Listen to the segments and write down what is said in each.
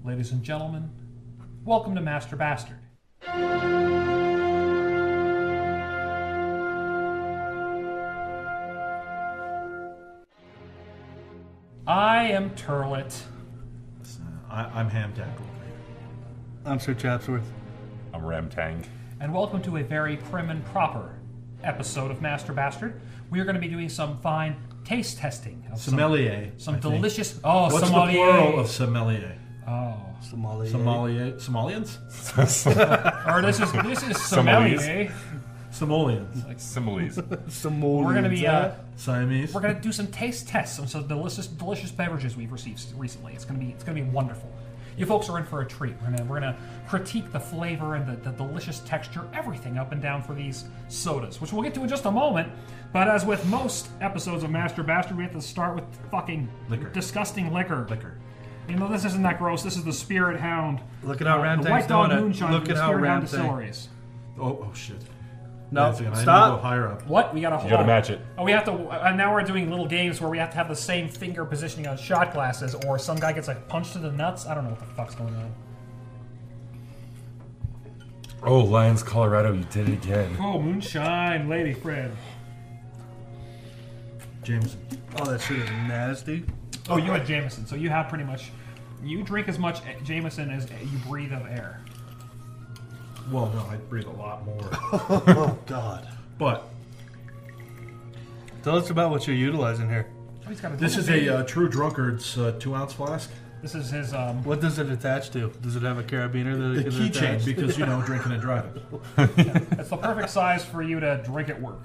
Ladies and gentlemen, welcome to Master Bastard. I am Terlet. I'm Hamtackle. I'm Sir Chapsworth. I'm Ramtang. And welcome to a very prim and proper episode of Master Bastard. We are going to be doing some fine taste testing. Of Sommelier. Some delicious... Oh, What's sommelier. the plural of sommelier? Oh. Sommelier. Somalians? Or this is sommelier. Simoleons. Like similes. We're going to be... Siamese. We're going to do some taste tests on some delicious beverages we've received recently. It's going to be wonderful. You folks are in for a treat. We're gonna critique the flavor and the delicious texture, everything up and down for these sodas, which we'll get to in just a moment. But as with most episodes of Master Bastard, we have to start with fucking liquor. Disgusting liquor. Liquor. You know, this isn't that gross. This is the Spirit Hound. Look at how Ramtang's the White Dog doing it. Moonshine Look from at the how Spirit Hound Ramtang- Distilleries. Oh shit. No, I need to go stop. higher up. What? We gotta You gotta match it. Oh, we have to. Now we're doing little games where we have to have the same finger positioning on shot glasses, or some guy gets like punched to the nuts. I don't know what the fuck's going on. Oh, Lions, Colorado, you did it again. Oh, moonshine, lady friend. Jameson. Oh, that shit is nasty. Oh, you had Jameson, so you have pretty much. You drink as much Jameson as you breathe of air. Well, no, I breathe a lot more. Oh, God. But Tell us about what you're utilizing here. Oh, he's got a this is little a True Drunkard's 2-ounce flask. This is his. What does it attach to? Does it have a carabiner that The it can attach? keychain, because drinking and driving. It's the perfect size for you to drink at work.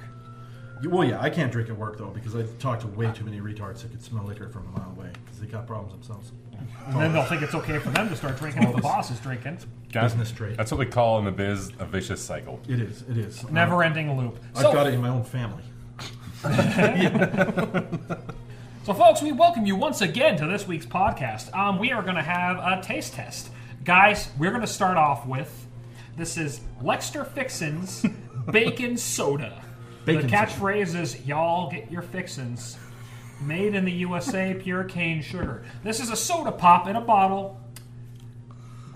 Well, yeah, I can't drink at work though because I talk to way too many retards that could smell liquor from a mile away because they got problems themselves. And then they'll think it's okay for them to start drinking if the boss is drinking. Business trade. That's what we call in the biz a vicious cycle. It is. It is. Never-ending loop. I've got it in my own family. So, folks, we welcome you once again to this week's podcast. We are going to have a taste test. Guys, we're going to start off with, this is Lexter Fixin's Bacon Soda. Bacon The catchphrase is, y'all get your fixins. Made in the USA, pure cane sugar. This is a soda pop in a bottle,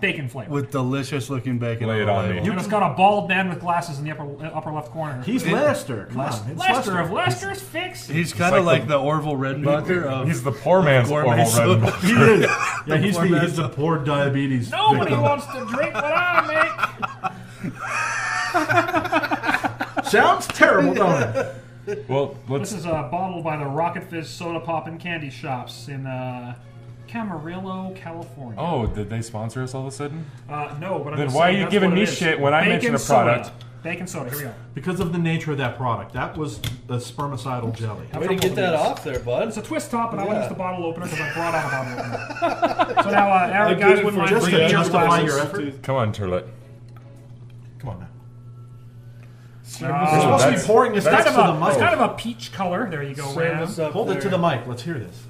bacon flavor. With delicious looking bacon. Lay it the on label. me. And it's got a bald man with glasses in the upper left corner. He's Lester. Come on, it's Lester of Lester's Fix. He's kind of like like the Orville Redenbacher of... He's the poor man's gourmet Orville soda. Redenbacher. He is. Yeah, poor he's man's- the poor diabetes. Nobody victim. wants to drink what I make. Sounds terrible, don't it? Well, This is a bottle by the Rocket Fizz Soda Pop and Candy Shops in Camarillo, California. Oh, did they sponsor us all of a sudden? No, but I'm Then just why saying are you that's giving what me it is. shit when I mention a product? Soda. Bacon soda. Here we go. Because of the nature of that product. That was a spermicidal jelly. Way to get that off there, bud. It's a twist top, and I want to Yeah. use the bottle opener because I brought out a bottle opener. So now, Aaron, I guys, did it wouldn't for mind Just bringing to your justify glasses. your effort. Come on, Terlet. Come on now. Serve You're us supposed up. to be pouring this It's next kind, to of the a, it's mic. kind of a peach color. There you go, Serve Ram. us up Hold it to there. the mic. Let's hear this.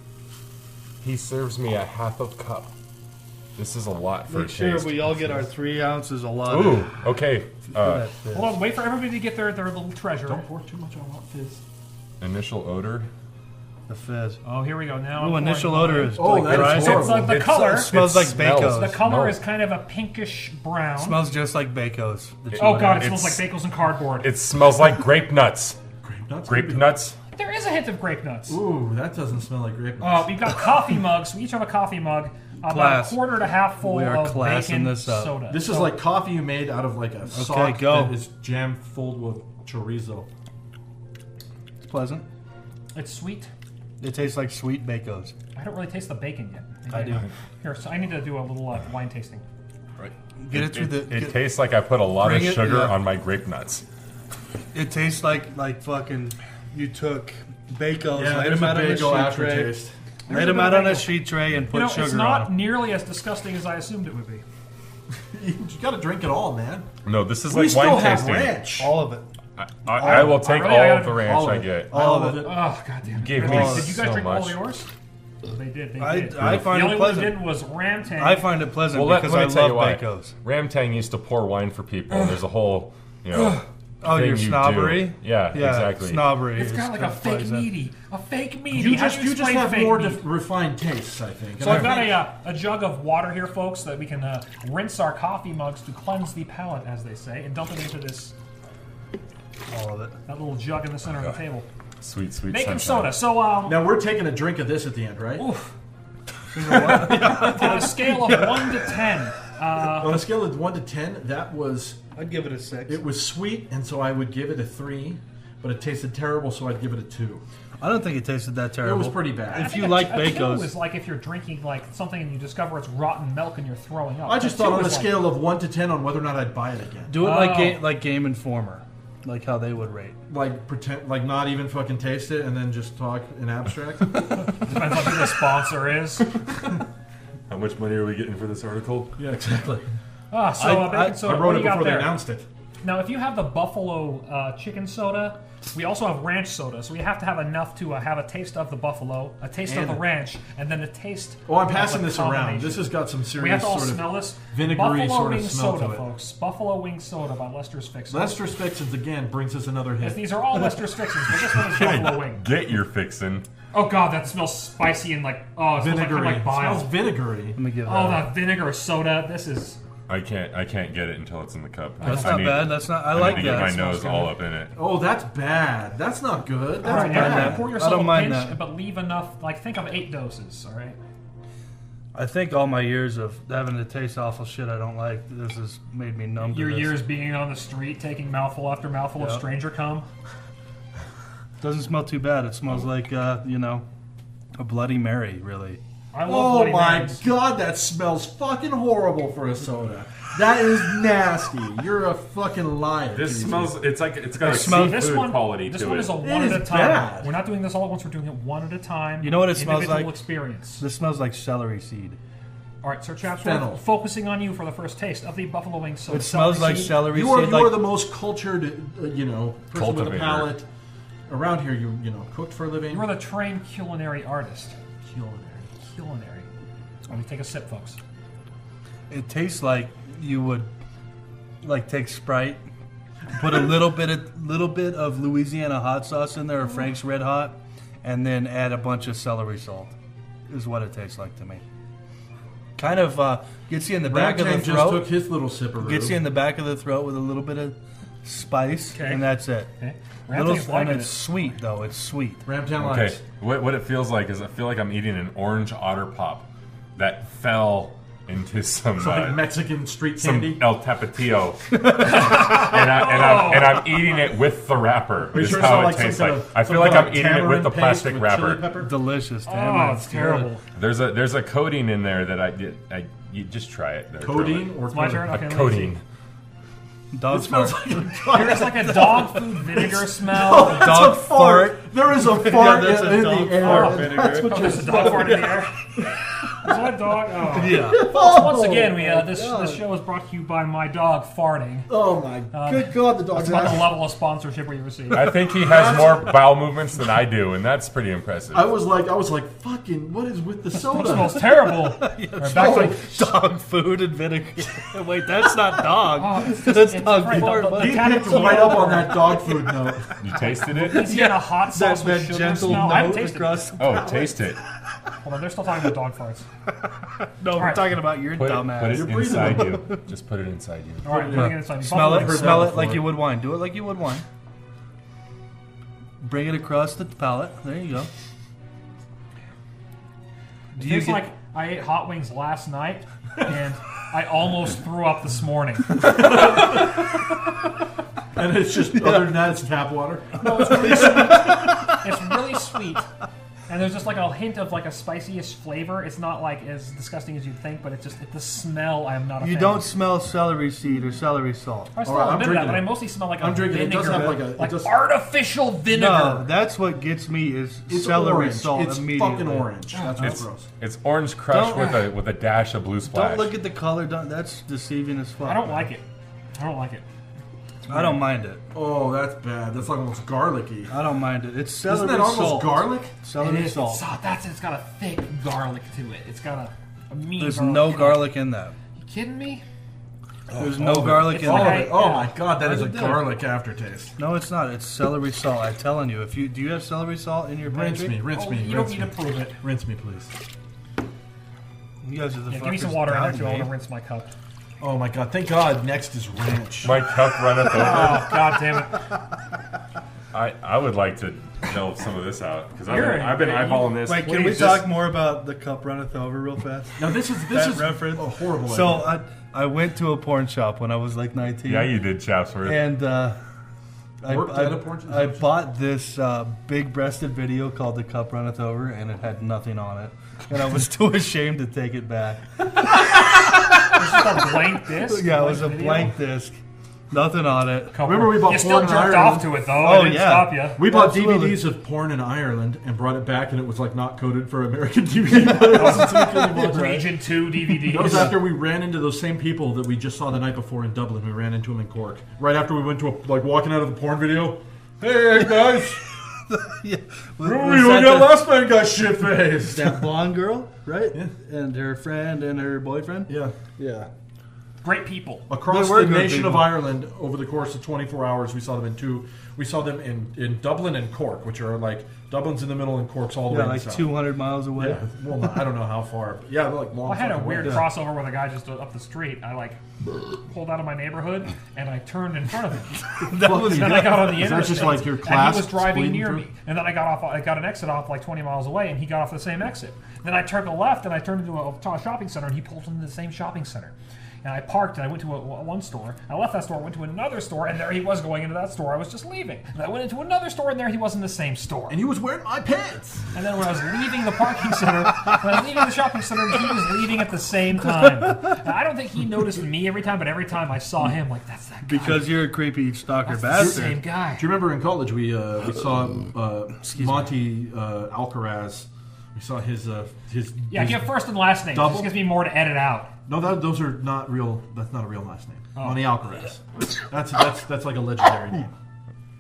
He serves me a half of cup. This is a lot for Make a sure taste. we all get our 3 ounces a lot. Ooh, okay. Hold on, wait for everybody to get their little treasure. Don't pour too much on that fizz. Initial odor. The fizz. Oh, here we go. Now, Ooh, I'm initial pouring odor mine. is Oh, like that is dry. horrible. It's like the color. It smells like smells. Bacos. The color No. is kind of a pinkish brown. Smells just like Bacos. Oh god, it smells It's- like bagels and cardboard. It smells like grape nuts. Grape nuts. Grape maybe? nuts. There is a hint of grape nuts. Ooh, that doesn't smell like grape nuts. We've got coffee mugs. We each have a coffee mug. About Class. a quarter to half full We are of classing bacon this up. soda. This is So, like coffee you made out of like a sock go. that is jam filled with chorizo. It's pleasant. it's sweet. It tastes like sweet Bacos. I don't really taste the bacon yet. I do. Here, so I need to do a little wine tasting. Right. Get it through the. It tastes like I put a lot of Bring it- sugar yeah. on my grape nuts. It tastes like fucking. You took Bacos, Yeah, laid there's them a out on a bagel sheet tray, aftertaste. laid them out on a sheet tray, and put You know, sugar it's on not them. nearly as disgusting as I assumed it would be. You gotta drink it all, man. No, this is We like still wine have tasting. ranch. All of it. I will take really? I all gotta- of the ranch all of I it. get. All of it. Oh, goddamn. Gave Did me you guys so drink all much. yours? They did. They I did. find the it only one that pleasant. didn't was Ramtang. I find it pleasant Well, because let I me tell you love why. Bacos. Ramtang used to pour wine for people, and there's a whole, Oh, thing your you snobbery? do. Yeah, exactly. Snobbery. It's got like a fake meaty. A fake meaty. You How just do you just explain have fake more meaty? refined tastes, I think. So I've got a jug of water here, folks, that we can rinse our coffee mugs to cleanse the palate, as they say, and dump it into this All of it. that little jug in the center of the table. Sweet, sweet Making sunshine. soda. So Now we're taking a drink of this at the end, right? oof. On a scale of 1 to 10. On a scale of 1 to 10, that was I'd give it a 6. it was sweet, and so I would give it a 3. But it tasted terrible, so I'd give it a 2. I don't think it tasted that It terrible. was pretty bad. If you like a 2 Bacos. is like if you're drinking like something and you discover it's rotten milk and you're throwing up. I just A 2 thought on a is like- scale of 1 to 10 on whether or not I'd buy it again. Do it Oh. like Game Informer. Like how they would rate. Like pretend, like not even fucking taste it, and then just talk in abstract. Depends on who the sponsor is. How much money are we getting for this article? Yeah, exactly. Baking soda. I What wrote do it you got before they there? announced it. Now, if you have the buffalo chicken soda, we also have ranch soda. So we have to have enough to have a taste of the buffalo, a taste of And the it. ranch, and then a taste. Oh, I'm of passing the this around. combination. This has got some serious We have to all sort smell of this. vinegary Buffalo sort of wing smell soda, to it. folks. Buffalo wing soda by Lester's Fixins. Lester's Fixins again brings us another Yes, hit. these are all Lester's Fixins, but this one is buffalo wing. Get your fixin'. Oh god, that smells spicy and like it smells Vinegary. like bile. Smells vinegary. Let me give it Oh, a that vinegar soda. This is. I can't get it until it's in the cup. That's I not need- bad. That's not. I I like need to get my that. nose all up in it. Oh, that's bad. That's not good. All That's right, mind now that. pour I yourself don't a mind pinch, that. but leave enough. Like think of 8 doses. All right. I think all my years of having to taste awful shit I don't like, this has made me numb to Your this. years being on the street, taking mouthful after mouthful of Yep. stranger cum. Doesn't smell too bad. It smells like, a Bloody Mary, really. I love Oh Bloody my Marys. god, that smells fucking horrible for a soda. That is nasty. You're a fucking liar. This Casey. smells. It's like it's got a smells- This seafood one, quality this to one it. is a It one is at a time. bad. We're not doing this all at once. We're doing it one at a time. You know what it smells Individual like? experience. This smells like celery seed. All right, Sir Chapsworth, Fennel. focusing on you for the first taste of the buffalo wing soda. It smells like seed. celery You are seed. you are Like, the most cultured, person with a Cultivator. palate around here. You cooked for a living. You are the trained culinary artist. Culinary. Let me take a sip, folks. it tastes like you would, like, take Sprite, put a little bit of Louisiana hot sauce in there, or Frank's Red Hot, and then add a bunch of celery salt. Is what it tastes like to me. Kind of gets you in the back of the Ramtang just throat. took his little sipperoo. Gets you in the back of the throat with a little bit of spice, Okay. and that's it. Okay. Little, Ramtang's liking and it's it. sweet though. It's sweet. Ramtown Okay, Lights. what it feels like is I feel like I'm eating an orange otter pop that fell into some Like Mexican street some candy. El Tapatio, and I'm eating it with the wrapper. you Is sure it's how not it like some tastes kind like. of- I some feel like kind I'm of eating it with tamarind the paste plastic with wrapper. chili pepper? Delicious. Oh, Damn, it's terrible. There's a coating in there that you just try it. There, Codeine or It's my turn. A Okay, codeine. Dog It smells fart. like a There's like a dog food vinegar smell. That's Dog a fart. There is a fart that's a in dog the air. fart That's what Oh, you're there's a dog fart in the air. Is that a dog? Oh. Yeah. Folks, once again, Oh, this God. show is brought to you by my dog farting. Oh my good God, the dog's That's about the ass. level of sponsorship we receive. I think he has more bowel movements than I do, and that's pretty impressive. I was like, fucking, what is with the It soda? smells terrible. Right, back to Dog food and vinegar. Wait, that's not dog. Oh, it's That's it's dog right, fart. the He Tapatio- picked right up on that dog food note. You tasted it? He's getting a hot sauce that with sugar gentle smell. I haven't note tasted it. across. Oh, taste it. Hold on, they're still talking about dog farts. No, we're right. talking about your Put dumbass. it breathing inside you. Just put it inside you. All right, putting it inside. Smell Buffalo it. wing Smell soda. it like before. you would wine. Do it like you would wine. Bring it across the palate. There you go. It Do you tastes get, like I ate hot wings last night, and I almost threw up this morning. And it's just, other than that, it's tap water. No, it's really sweet. It's really sweet. And there's just like a hint of like a spicy-ish flavor. It's not like as disgusting as you'd think, but it's the smell I am not a you fan don't of. smell celery seed or celery salt. I still All right, I'm admit that, drinking but I it. mostly smell like I'm a drinking it. It does vinegar, have like a- it does- artificial vinegar. No, that's what gets me is It's celery orange. salt It's immediately. fucking orange. That's what's It's gross. it's orange crush Don't- with a dash of blue splash. Don't look at the color. That's deceiving as fuck. I don't like it. I don't like it. I don't mind it. Oh, that's bad. That's like almost garlicky. I don't mind it. It's celery Isn't that almost salt. garlic? Celery It is. salt. It's got a thick garlic to it. It's got a mean There's garlic no to it. garlic in that. You kidding me? There's no garlic in All of there. it. Oh my god, that is a How's it do? garlic aftertaste. No, it's not. It's celery salt. I'm telling you. Do you have celery salt in your Rinse pantry? me, rinse Oh, me, you don't rinse need me. to prove it. Rinse me, please. You guys are the Yeah, give me some fuckers water in there doubting too. I want me. to rinse my cup. Oh my god, thank god next is ranch. My cup runneth over. Oh, god damn it. I would like to delve some of this out because You're I've been eyeballing this. Wait, can we Please, talk more about the cup runneth over real fast? Now this is That reference? a horrible So idea. I went to a porn shop when I was like 19. Yeah, you did, Chapsworth. And Worked at a porn shop? I bought this big-breasted video called "The Cup Runneth Over," and it had nothing on it, and I was too ashamed to take it back. It's just a blank disc. Yeah, it was a video. blank disc, nothing on it. Remember we bought You porn still in jerked Ireland? off to it though. Oh, I didn't yeah. stop you. We bought Absolutely. DVDs of porn in Ireland and brought it back, and it was like not coded for American DVD players. Region 2 DVDs. That was after we ran into those same people that we just saw the night before in Dublin. We ran into them in Cork. Right after we went to walking out of the porn video. Hey guys, Yeah, look at last man got shit faced. that blonde girl, right? Yeah. And her friend and her boyfriend. Yeah. Yeah. Great people. Across They were the good nation people. of Ireland, over the course of 24 hours, we saw them in two. We saw them in Dublin and Cork, which are like Dublin's in the middle and Cork's all the Yeah, way in like the south. 200 miles away. Yeah, well, I don't know how far, but yeah, they're like long. I had a fucking weird ways. crossover with a guy just up the street. I pulled out of my neighborhood and I turned in front of him. That was And then I got on the Is that interstate. just like your and class he was driving splitting near through? me. And then I got an exit off like 20 miles away, and he got off the same exit. Then I turned to the left, and I turned into a shopping center, and he pulled into the same shopping center. And I parked, and I went to one store. I left that store, went to another store, and there he was going into that store. I was just leaving. And I went into another store, and there he was in the same store. And he was wearing my pants. And then when I was leaving the parking center, when I was leaving the shopping center, he was leaving at the same time. And I don't think he noticed me every time, but every time I saw him, like, that's that guy. Because you're a creepy stalker That's the bastard. same guy. Do you remember in college we saw Monty Alcaraz? We saw his Yeah, his give first and last name. Double? This gives me more to edit out. No, those are not real. That's not a real last name. Monty Alcaraz. That's like a legendary name.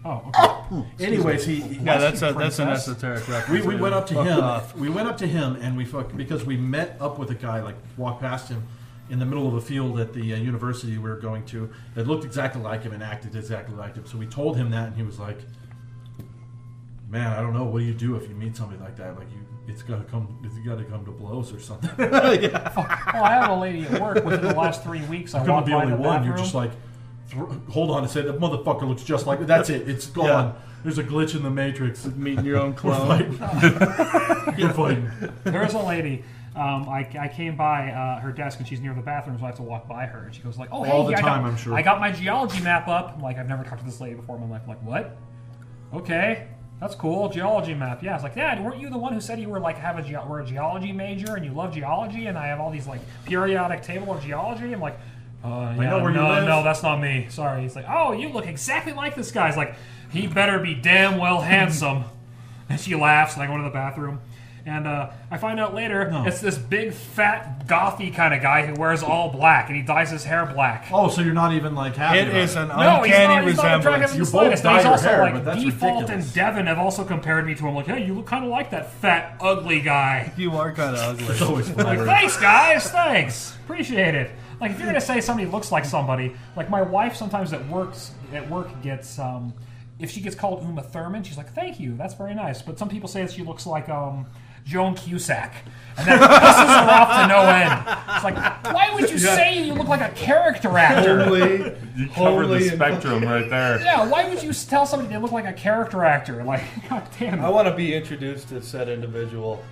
Oh, okay. Anyways, he Yeah, that's an Princess. esoteric reference. we went up to Fuck him. off. We went up to him and we because we met up with a guy, like walked past him in the middle of a field at the university we were going to that looked exactly like him and acted exactly like him. So we told him that, and he was like, "Man, I don't know. What do you do if you meet somebody like that? Like it's got to come to blows or something." Well, I have a lady at work within the last 3 weeks. I Couldn't walked be by only the one. bathroom. You're just like, hold on a second. That motherfucker looks just like. That's it. It's gone. Yeah. There's a glitch in the matrix. Meeting your own We're clone. fighting. You're fighting. There's a lady. I came by her desk and she's near the bathroom, so I have to walk by her. And she goes like, "Oh, hey, All the I time, got, I'm sure. I got my geology map up." I'm like, "I've never talked to this lady before in my life." I'm like, "What? Okay, that's cool. Geology map." Yeah, it's like, "Yeah, weren't you the one who said you were like were a geology major and you love geology?" And I have all these like periodic table of geology. I'm like, yeah, know where you live." no, that's not me. Sorry." He's like, "Oh, you look exactly like this guy." He's like, "He better be damn well handsome." And she laughs, and I go into the bathroom. And I find out later it's this big, fat, gothy kind of guy who wears all black, and he dyes his hair black. Oh, so you're not even like happy. It about is an No, he's uncanny not attractive resemblance. in You the both slightest. dye But he's your also hair, like but that's Default ridiculous. and Devin have also compared me to him. Like, hey, you look kind of like that fat, ugly guy. You are kind of It's ugly. always Like, flattering. thanks, guys. Thanks. Appreciate it. Like, if you're gonna say somebody looks like somebody, like my wife sometimes at work gets if she gets called Uma Thurman, she's like, "Thank you, that's very nice." But some people say that she looks like Joan Cusack, and that pisses her off to no end. It's like, why would you say you look like a character actor? Homely, You covered the homely, spectrum right there. Yeah, why would you tell somebody they look like a character actor? Like, god damn I it. want to be introduced to said individual,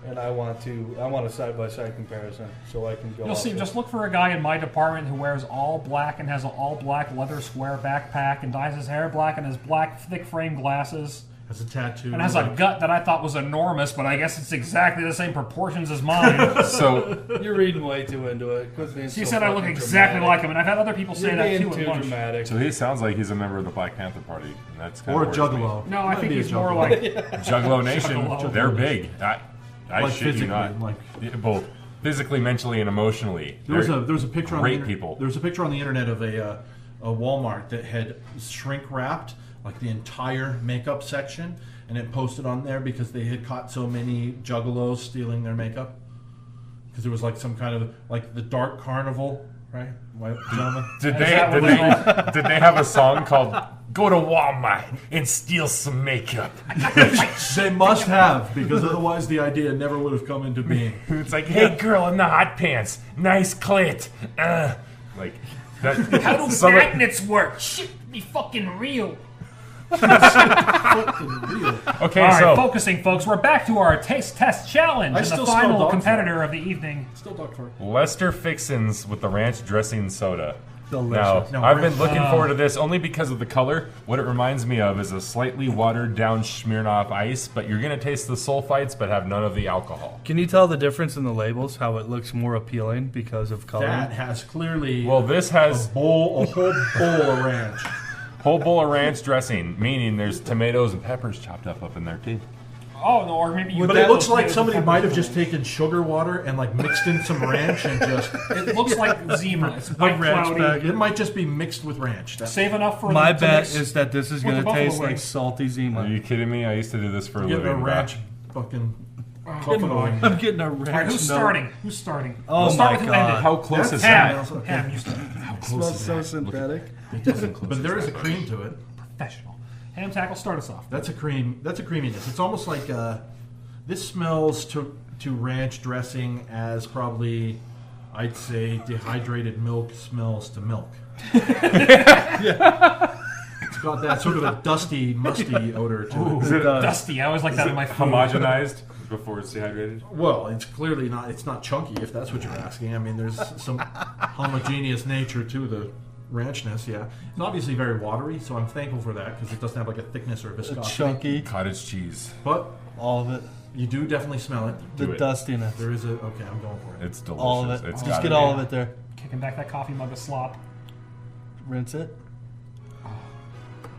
and I want a side-by-side comparison so I can go. You'll off see, it. just look for a guy in my department who wears all black and has an all black leather square backpack and dyes his hair black and has black thick frame glasses Has a tattoo. and has a gut that I thought was enormous, but I guess it's exactly the same proportions as mine. So You're reading way too into it. Quit being She so said I look fucking exactly dramatic. like him, and I've had other people say You're that being too at too lunch. dramatic. he sounds like he's a member of the Black Panther Party. And that's kind or a of worries me. juggalo. No, I Might think be a he's more juggalo. like Juggalo Nation, Juggalo. they're big. I Like shit you physically, not. like- Both physically, mentally, and emotionally. There was They're a picture on great the people. There was a picture on the internet of a Walmart that had shrink wrapped like the entire makeup section, and it posted on there because they had caught so many juggalos stealing their makeup. Because there was like some kind of like the Dark Carnival right, white gentlemen? Did that what they did they have a song called "Go to Walmart and Steal Some Makeup"? They must have, because otherwise the idea never would have come into being. It's like, "Hey, girl in the hot pants, nice clit." Like that. How do some of- magnets work? Shit, be fucking real. Fucking real. Okay, All right, so focusing, folks. We're back to our taste test challenge I and the still smell final dog competitor of the evening. Still dog fart. Lester Fixins with the ranch dressing soda. Delicious. Now, No, I've been ranch- looking forward to this only because of the color. What it reminds me of is a slightly watered down Smirnoff Ice, but you're going to taste the sulfites but have none of the alcohol. Can you tell the difference in the labels? How it looks more appealing because of color? That has clearly Well, this has a whole bowl of ranch. whole bowl of ranch dressing, meaning there's tomatoes and peppers chopped up in there too. Oh, no, or maybe you. But put it looks those like tomatoes somebody and might have peppers just taken sugar water and like mixed in some ranch and just. It looks like Zima. It's white ranch cloudy. bag. It might just be mixed with ranch. That's Save enough for My to bet mix is that this is with going the to taste buffalo like wings. salty Are Zima. you kidding me? I used to do this for a getting a living. ranch fucking buffalo boy. wing. I'm getting a ranch. All right, who's note. starting? Who's starting? Oh We'll start my with who God. ended. How close is Ham. that? Ham, you start. How close Smells is so that? synthetic. It doesn't, but there is a cream to it. Professional. Hamtackle, start us off. That's a cream. That's a creaminess. It's almost like this smells to ranch dressing as probably, I'd say, dehydrated milk smells to milk. It's got that sort of a dusty, musty odor to it. It does. Dusty. I always like that in my food. Homogenized before it's dehydrated. Well, it's clearly not. It's not chunky, if that's what you're asking. I mean, there's some homogeneous nature to the ranchness. Yeah, it's obviously very watery, so I'm thankful for that because it doesn't have like a thickness or a viscosity. Chunky. Cottage cheese. But All of it. you do definitely smell it. The Do it. dustiness. There is a. Okay, I'm going for it. It's delicious. All of it. It's Just gotta get be. all of it there. Kicking back that coffee mug of slop. Rinse it.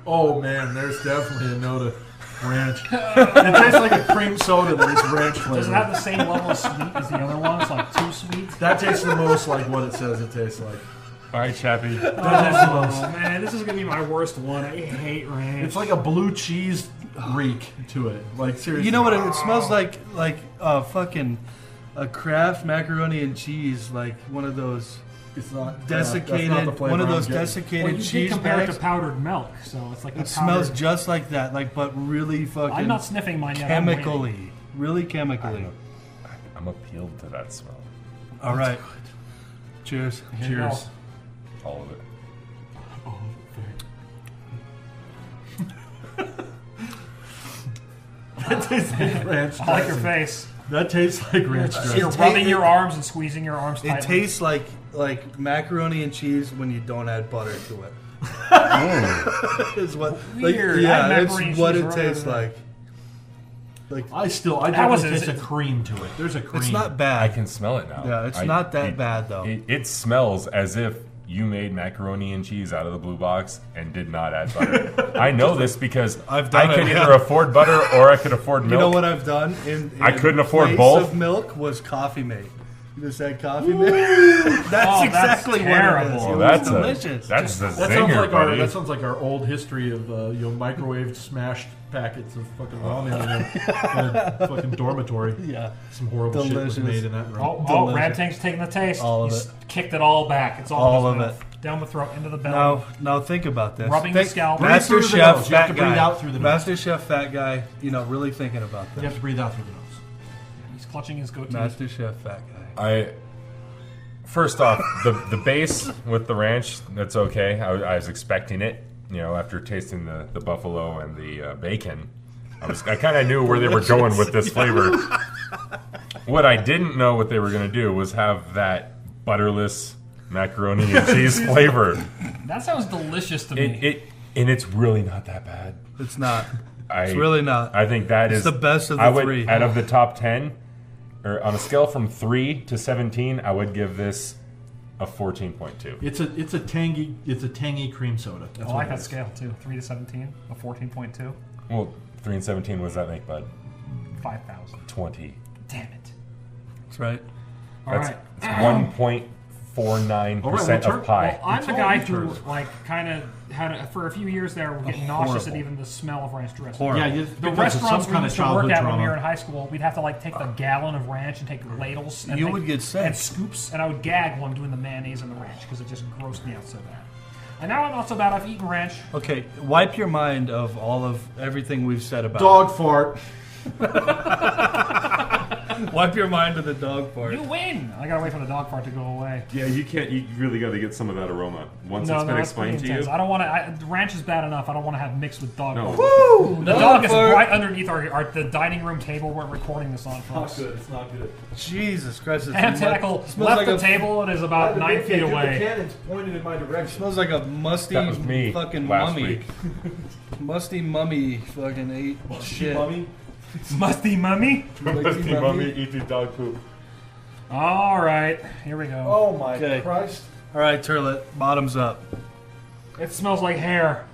Oh man, there's definitely a note of ranch. It tastes like a cream soda that is ranch Does it have flavored. the same level of sweet as the other one? It's like too sweet. That tastes the most like what it says it tastes like. All right, Chappie. That tastes the most. Oh man, this is gonna be my worst one. I hate ranch. It's like a blue cheese reek to it. Like seriously. You know what? It smells like fucking a Kraft macaroni and cheese, like one of those It's not desiccated, that's not the flavor one of I'm those getting. desiccated well, you did cheese compare it bags. to powdered milk, so it's like It smells just like that, like but really fucking I'm not sniffing mine yet. I'm waiting. chemically, really chemically. I'm appealed to that smell. All right. Cheers. Here you Cheers. go. All of it. That tastes like ranch. I like your dressing. face. That tastes like ranch You're dressing. rubbing your arms and squeezing your arms It tightly. tastes like macaroni and cheese when you don't add butter to it. Is what Weird. Like, Add yeah, macaroni and it's what cheese it right tastes over there. like. Like I How definitely is it? taste a cream to it. There's a cream. it's not I bad. can smell it now. Yeah, it's not that bad, though. It smells as if you made macaroni and cheese out of the blue box and did not add butter. I know this because I've done I could it, either yeah. afford butter or I could afford milk. You know what I've done? In I couldn't afford place both. Of milk was Coffee Mate. You just had Coffee Mate. That's that's exactly what it is. terrible. It Well, was that's delicious. that's the That zinger, sounds like buddy. that sounds like our old history of microwaved smashed packets of fucking ramen in a fucking dormitory. Yeah. Some horrible shit Delicious. was made in that room. Oh, Delicious. Ramtang's taking the taste. All of He it. Kicked it all back. It's all, All in his of mouth. Down the throat, into the belly. Now think about this. Rubbing the scalp. Breathe Master through the Chef nose. You have fat to breathe guy. out through the nose. Master Chef fat guy. You know, really thinking about You this. have to breathe out through the nose. He's clutching his goatee. Master Chef fat guy. First off, the base with the ranch, that's okay. I was expecting it. You know, after tasting the buffalo and the bacon, I kind of knew where they were going with this flavor. What I didn't know what they were going to do was have that butterless macaroni and cheese flavor. That sounds delicious to me. And it's really not that bad. It's not. It's It's really not. I think that It's is the best of the I would, three. Out of the top 10, or on a scale from 3 to 17, I would give this a 14.2. It's a tangy cream soda. That's I like what it that is. scale too. 3 to 17, a 14.2, Well, 3 and 17, what does that make, bud? 5,000. 20. Damn it. That's right. All That's right. it's 0.49% of pie. Well, I'm It's the all guy you who, turds. like, kind of had, for a few years there, would get nauseous at horrible. even the smell of ranch dressing. Horrible. Yeah, The because of restaurants some we kind of used to work childhood at when we were in trauma. high school, we'd have to like take the gallon of ranch and take ladles. And You take- would get sick. And scoops, and I would gag while I'm doing the mayonnaise and the ranch because it just grossed me out so bad. And now I'm not so bad. I've eaten ranch. Okay, wipe your mind of all of everything we've said about Dog fart. Wipe your mind of the dog part. You win. I gotta wait for the dog part to go away. Yeah, you can't. You really got to get some of that aroma once it's been it's explained pretty to you. intense. I don't want to. Ranch is bad enough. I don't want to have mixed with dog. No. fart. Woo! The dog is right underneath the dining room table we're recording this on, folks. It's not good. Jesus Christ! It's Hamtackle smells left like the a, table and is about 9 feet The away. cannon's pointed in my direction. Smells like a musty That was me fucking last mummy. week. Musty mummy fucking ate shit. Mummy. Musty mummy. Musty mummy. eating dog poop. All right, here we go. Oh my Okay. Christ. All right, Terlet, bottoms up. It smells like hair.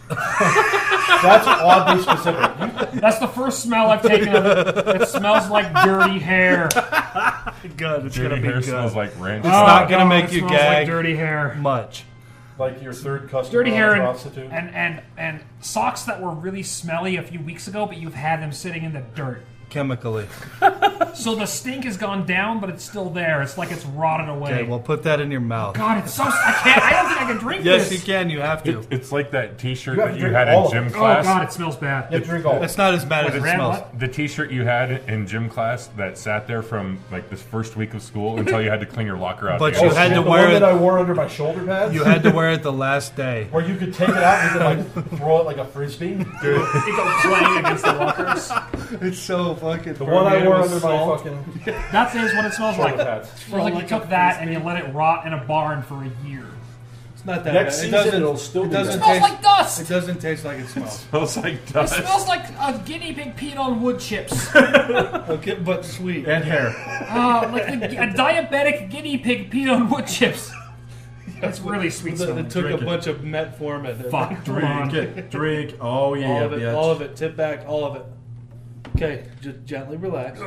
That's oddly specific. That's the first smell I've taken of it. It smells like dirty hair. Good, it's Dirty gonna be hair good. smells like ranch. It's not gonna make you smells gag. like dirty hair. Much. Like your third customer Dirty hair and, prostitute. and socks that were really smelly a few weeks ago, but you've had them sitting in the dirt. Chemically. So the stink has gone down, but it's still there. It's like it's rotted away. Okay, well, put that in your mouth. God, it's so. I don't think I can drink Yes, this. you can. You have to. It's like that T-shirt You have that to you drink had all in of gym it. class. Oh God, it smells bad. You have to drink all. It's not as bad as it Red smells. what? The T-shirt you had in gym class that sat there from like this first week of school until you had to clean your locker out. But the you end. had to the wear one it- that I wore under my shoulder pads. You had to wear it the last day. Where you could take it out and you could like throw it like a frisbee. It goes playing against the lockers. It's so fucking. The one I wore under my fucking That is what it smells like. shoulder pads. It's like you took that and you let it rot in a barn for a year. It's not that Next bad. season, It doesn't. it'll still It be doesn't It smells taste. like dust. It doesn't taste like it smells. Smells like It dust. smells like a guinea pig peed on wood chips. Okay, but sweet. and hair. Like a diabetic guinea pig peed on wood chips. It's really sweet It smelling. took Drink a it. bunch of metformin. Fuck, come on. Drink it. Drink. Oh yeah, All of it. bitch. All of it. Tip back. All of it. Okay, just gently relax.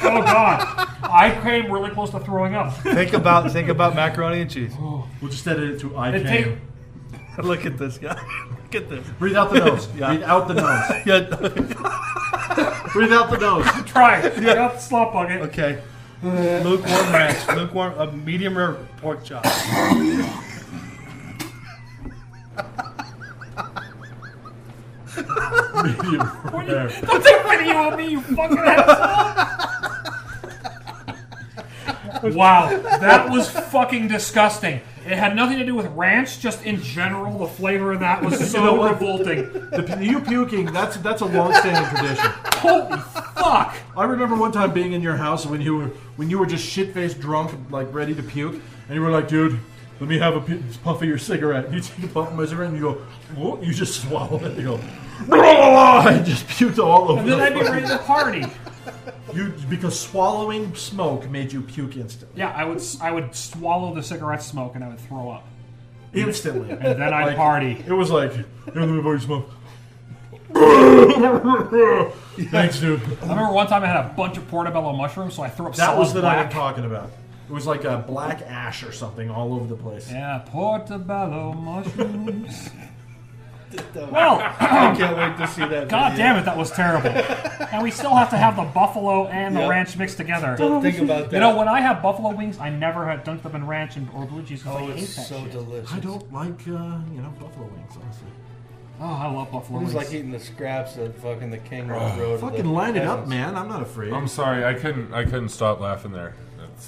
Oh God, I came really close to throwing up. think about macaroni and cheese. We'll just edit it to I It came. Look at this guy. Look at this. Breathe out the nose. Yeah. Breathe out the nose. Yeah. Breathe out the nose. Try it. Get out the slop bucket. Okay. Lukewarm ranch. Lukewarm. A medium rare pork chop. Medium rare. Don't take video of me, you fucking asshole. Wow, that was fucking disgusting. It had nothing to do with ranch, just in general, the flavor of that was so know what? revolting. You puking, that's a long-standing tradition. Holy fuck! I remember one time being in your house when you were just shit-faced drunk, like ready to puke, and you were like, dude, let me have a puff of your cigarette. You take a puff of my cigarette and you go, whoa, you just swallow it. You go, blah, blah, blah, and just puked all over And then the I'd be fucking- ready to party. Because swallowing smoke made you puke instantly. Yeah, I would swallow the cigarette smoke and I would throw up. Instantly. And then I'd Like, party. It was like, here, let me borrow your smoke. Thanks, dude. I remember one time I had a bunch of portobello mushrooms, so I threw up That solid was the night I'm black. talking about. It was like a black ash or something all over the place. Yeah, portobello mushrooms. Well, I can't wait to see that. God video. damn it, that was terrible. And we still have to have the buffalo and the Yep. ranch mixed together. Don't think about that. You know, when I have buffalo wings, I never had dunked them in ranch or blue cheese because Oh, I hate it's that so shit. delicious. I don't like, buffalo wings, honestly. Oh, I love buffalo It was wings. like eating the scraps that fucking the king rode. Fucking line it up, man. I'm not afraid. I'm sorry, I couldn't stop laughing there.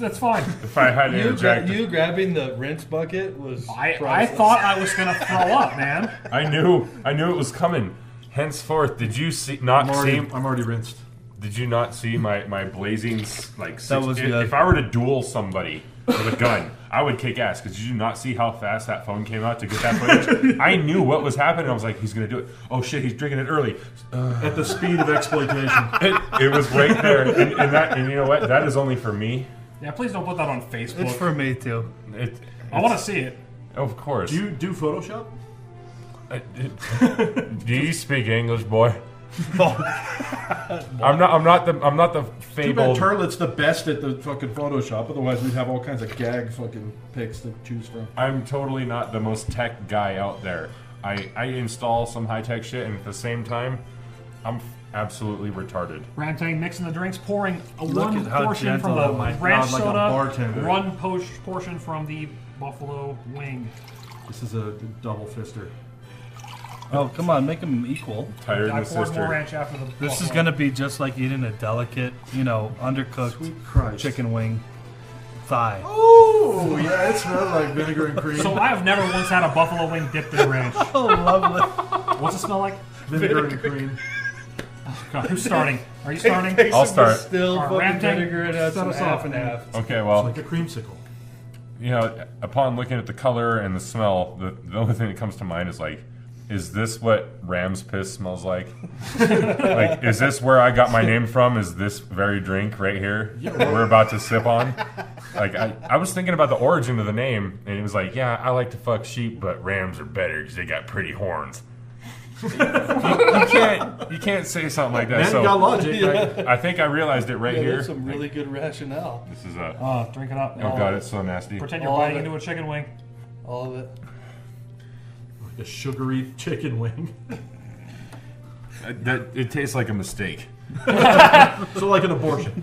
That's fine. If I had to interject, You grabbing the rinse bucket was. I priceless. thought I was gonna throw up, man. I knew it was coming. Henceforth, did you see? I'm already rinsed. Did you not see my blazing like? That was good. If I were to duel somebody with a gun, I would kick ass. Because did you not see how fast that phone came out to get that footage? I knew what was happening. I was like, he's gonna do it. Oh shit, he's drinking it early. At the speed of exploitation. It was right there, and you know what? That is only for me. Yeah, please don't put that on Facebook. It's for me too. I want to see it. Of course. Do you do Photoshop? Do you speak English, boy? I'm not the Too bad fabled. Terlet's the best at the fucking Photoshop. Otherwise, we'd have all kinds of gag fucking pics to choose from. I'm totally not the most tech guy out there. I install some high tech shit, and at the same time, I'm absolutely retarded. Ramtang mixing the drinks, pouring Look one at how portion from gentle. the Oh my ranch God, like a soda, bartender. one portion from the buffalo wing. This is a double fister. Oh, come on, make them equal. Tired I and poured more sister. ranch after the This is buffalo. gonna be just like eating a delicate, undercooked Sweet Christ. chicken wing thigh. Oh, yeah, it smells like vinegar and cream. So I have never once had a buffalo wing dipped in ranch. Oh, lovely. What's it smell like? vinegar and cream. God, who's starting? Are you starting? I'll start. Still Our fucking Ramtang, vinegar and add set some us half off. and half. Okay, It's well, like a creamsicle. upon looking at the color and the smell, the only thing that comes to mind is like, is this what ram's piss smells like? Like, is this where I got my name from? Is this very drink right here we're about to sip on? Like, I was thinking about the origin of the name, and it was like, yeah, I like to fuck sheep, but rams are better because they got pretty horns. you can't say something like that. Man, So you got logic. Right? I think I realized it right here. That's some really good rationale. This is a. Drink it up. Oh god, it's so nasty. Pretend you're All of biting it. into a chicken wing. All of it. Like a sugary chicken wing. It tastes like a mistake. So like an abortion.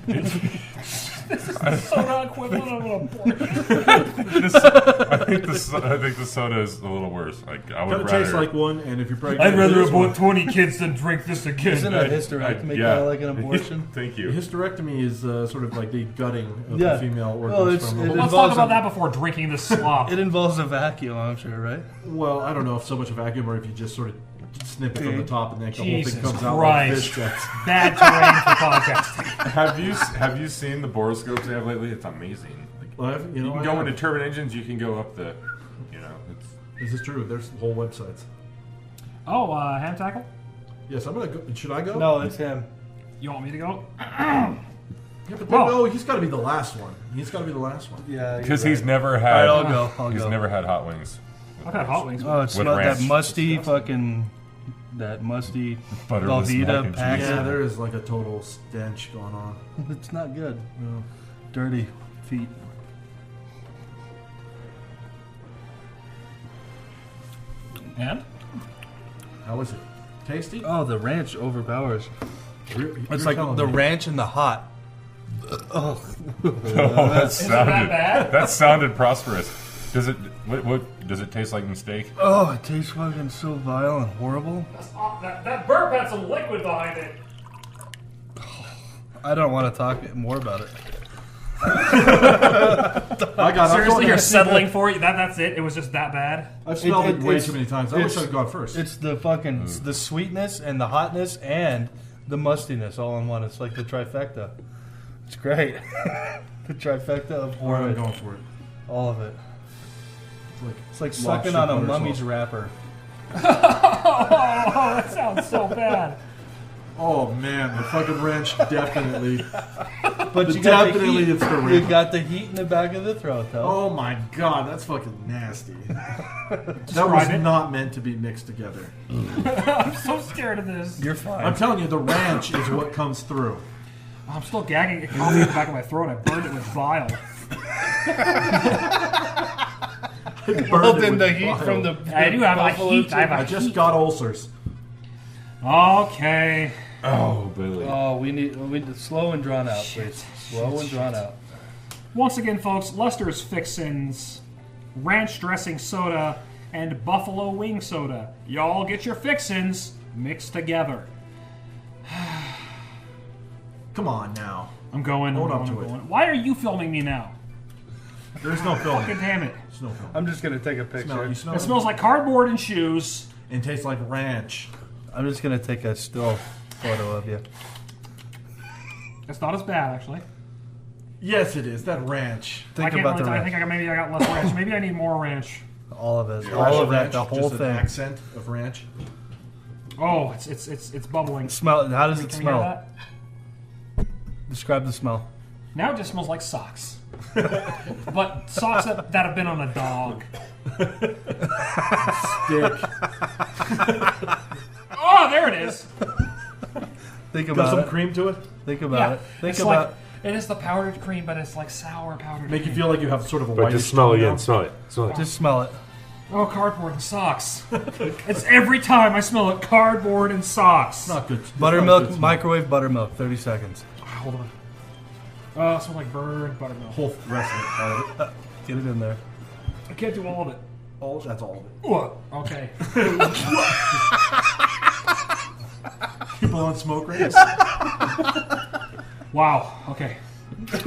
Soda equivalent of an abortion. I think the soda is a little worse. Like I would Kind of rather. tastes like one, and if you're pregnant, I'd rather this one. abort 20 kids than drink this again. Isn't a hysterectomy yeah. kind of like an abortion? Thank you. Hysterectomy is sort of like the gutting of Yeah. the female Well, organs it's- from it the Let's involves talk about a- that before drinking this slop. It involves a vacuum, I'm sure, right? Well, I don't know if so much a vacuum or if you just sort of snip it from the top and then the whole Jesus thing comes out like Christ. fish guts. Bad terrain for podcasting. Have you seen the boroscopes they have lately? It's amazing. Well, You can go into turbine engines. You can go up the. It's. This is true. There's whole websites. Oh, Hamtackle? Yes, I'm gonna go. Should I go? No, it's him. You want me to go? Yeah, but Whoa. no, he's got to be the last one. He's got to be the last one. Yeah. Because he's never had. Alright, I'll go. He's never had hot wings. I've had hot wings. Oh, it With smells that ranch. musty fucking. That musty Butterless mac Velveeta and pack. cheese. Yeah, there is like a total stench going on. It's not good. No. Dirty feet. And? How is it? Tasty? Oh, the ranch overpowers. You're It's like telling the me. ranch and the hot. Oh, that sounded. that bad? That sounded prosperous. Does it? What does it taste like? Mistake? Oh, it tastes fucking so vile and horrible. That burp had some liquid behind it. I don't want to talk more about it. I got Seriously, you're settling for it? That's it? It was just that bad? I've smelled it, way it's- too many times. I wish it's- I'd gone first. It's the fucking the sweetness and the hotness and the mustiness all in one. It's like the trifecta. It's great. The trifecta of All right, I'm horror. going for it. All of it. It's like lobster sucking on a butter mummy's sauce. wrapper. Oh, that sounds so bad. Oh man, the fucking ranch definitely. But you got the Definitely heat. it's the You ranch. got the heat in the back of the throat, though. Oh my god, that's fucking nasty. That was Describe it. not meant to be mixed together. I'm so scared of this. You're fine. I'm telling you, the ranch is what comes through. I'm still gagging. It caught me in the back of my throat. I burned it with bile. well, then the heat from the I do have a buffalo heat. I have I a just heat. got ulcers. Okay. Oh, Billy. Oh, we need slow and drawn out, please. Slow and drawn out. Once again, folks, Lester's Fixins, ranch dressing soda, and buffalo wing soda. Y'all get your fixins mixed together. Come on now. I'm going. Hold I'm up going, to I'm it. going. Why are you filming me now? There's no Fucking film. damn it. There's no film. I'm just gonna take a picture. Smell, you smell It smells like cardboard and shoes. and tastes like ranch. I'm just gonna take a still photo of you. It's not as bad, actually. Yes, it is. That ranch. I Think can't about really the tell. I ranch. think maybe I got less ranch. Maybe I need more ranch. All of it. Fresh All of that. ranch, The whole just an thing. accent of ranch. Oh, it's bubbling. Smell. How does it Can we hear smell? that? Describe the smell. Now it just smells like socks. But socks that have been on a dog. Dick. Oh, there it is. Think Got about some it. cream to it. Think about it. Think it's about like, it is the powdered cream, but it's like sour powdered Make cream. you feel like you have sort of a But whitish just smell it tongue again. now. Smell it. Smell it. Just smell it. Oh, cardboard and socks. It's every time I smell it, cardboard and socks. It's not good. It's not Buttermilk, good. microwave buttermilk, 30 seconds. Hold on. Oh, it smells like burnt buttermilk. Whole rest of it. All of it. Get it in there. I can't do all of it. That's all of it. What? Okay. People on smoke rings. Wow. Okay. That's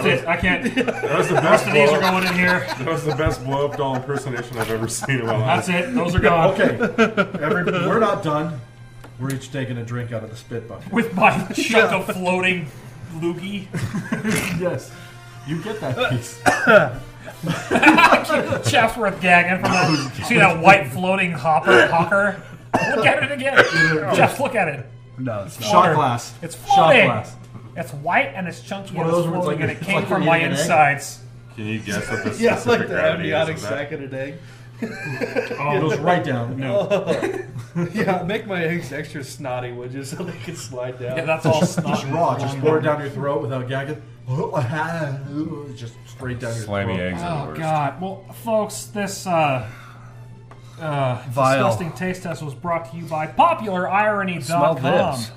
it. I can't. That was the The best rest of these are blow. going in here. That was the best blow up doll impersonation I've ever seen in my life. That's it. Those are gone. Okay. We're not done. We're each taking a drink out of the spit bucket. With my chunk of floating loogie. Yes. You get that piece. Chapsworth gagging from that. See that white floating hawker? Look at it again. Jeff, look at it. No, it's not. Shot Water. glass. It's Shot floating. glass. It's white and it's chunky One and of it's those where it's floating like- and it it's came like from you're my eating an egg. insides. Can you guess what the Yeah, it's like specific the gravity is amniotic of that? sac in an egg. It goes right down. Yeah, make my eggs extra snotty, would you, so they can slide down. Yeah, that's all snot. Just raw. Just pour it down your throat without gagging. Just straight down your Slimy throat. eggs are the Oh worst. God! Well, folks, this disgusting taste test was brought to you by Smell PopularIrony.com. this.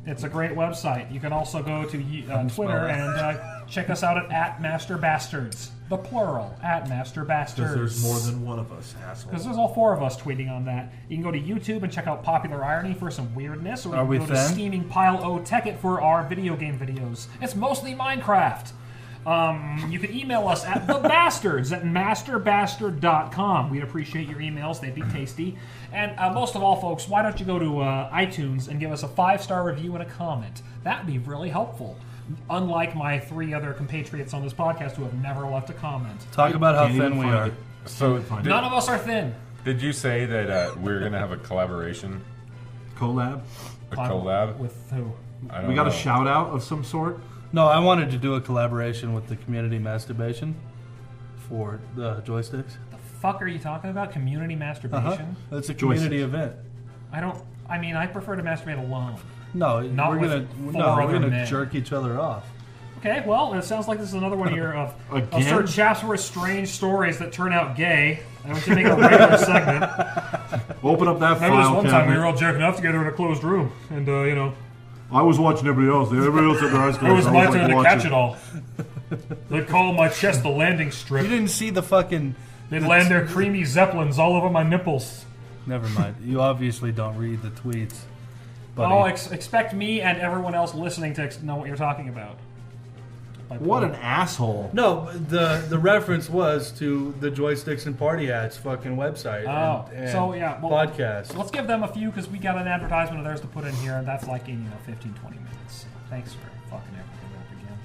It's a great website. You can also go to Twitter and check us out at @MasterBastards. The plural @MasterBastards. Because there's more than one of us, Because asshole. there's all four of us tweeting on that. You can go to YouTube and check out Popular Irony for some weirdness, or you Are can we go to thin? Steaming Pile O Tech It for our video game videos. It's mostly Minecraft. You can email us at thebastards@masterbastard.com. We'd appreciate your emails. They'd be tasty. And most of all, folks, why don't you go to iTunes and give us a 5-star review and a comment? That would be really helpful. Unlike my 3 other compatriots on this podcast who have never left a comment. Talk about how Can't even thin we find are. it. So, None of us are thin. did you say that we're going to have a collaboration? Collab. A collab? With who? I don't We got know. a shout out of some sort. No, I wanted to do a collaboration with the community masturbation for the joysticks. The fuck are you talking about? Community masturbation? It's a community Joysticks. event. I prefer to masturbate alone. No, Not we're with gonna four we're other gonna men. jerk each other off. Okay, well, it sounds like this is another one of your of Again? Sir Chapsworth's strange stories that turn out gay. And we should make a regular segment. Open up that Remember this file one time we cabinet. were all jerking off together in a closed room, and I was watching everybody else. Everybody else had their eyes closed. it was I my like, turn to watching. catch it all. They'd call my chest the landing You strip. didn't see the fucking. They'd land their creamy zeppelins all over my nipples. Never mind. You obviously don't read the tweets. Buddy. Oh, expect me and everyone else listening to know what you're talking about. What an asshole. No, the reference was to the Joysticks and Party Hats fucking website. Oh, and so yeah, well, podcast. Let's give them a few because we got an advertisement of theirs to put in here, and that's like in 15, 20 minutes. Thanks for fucking everything up again.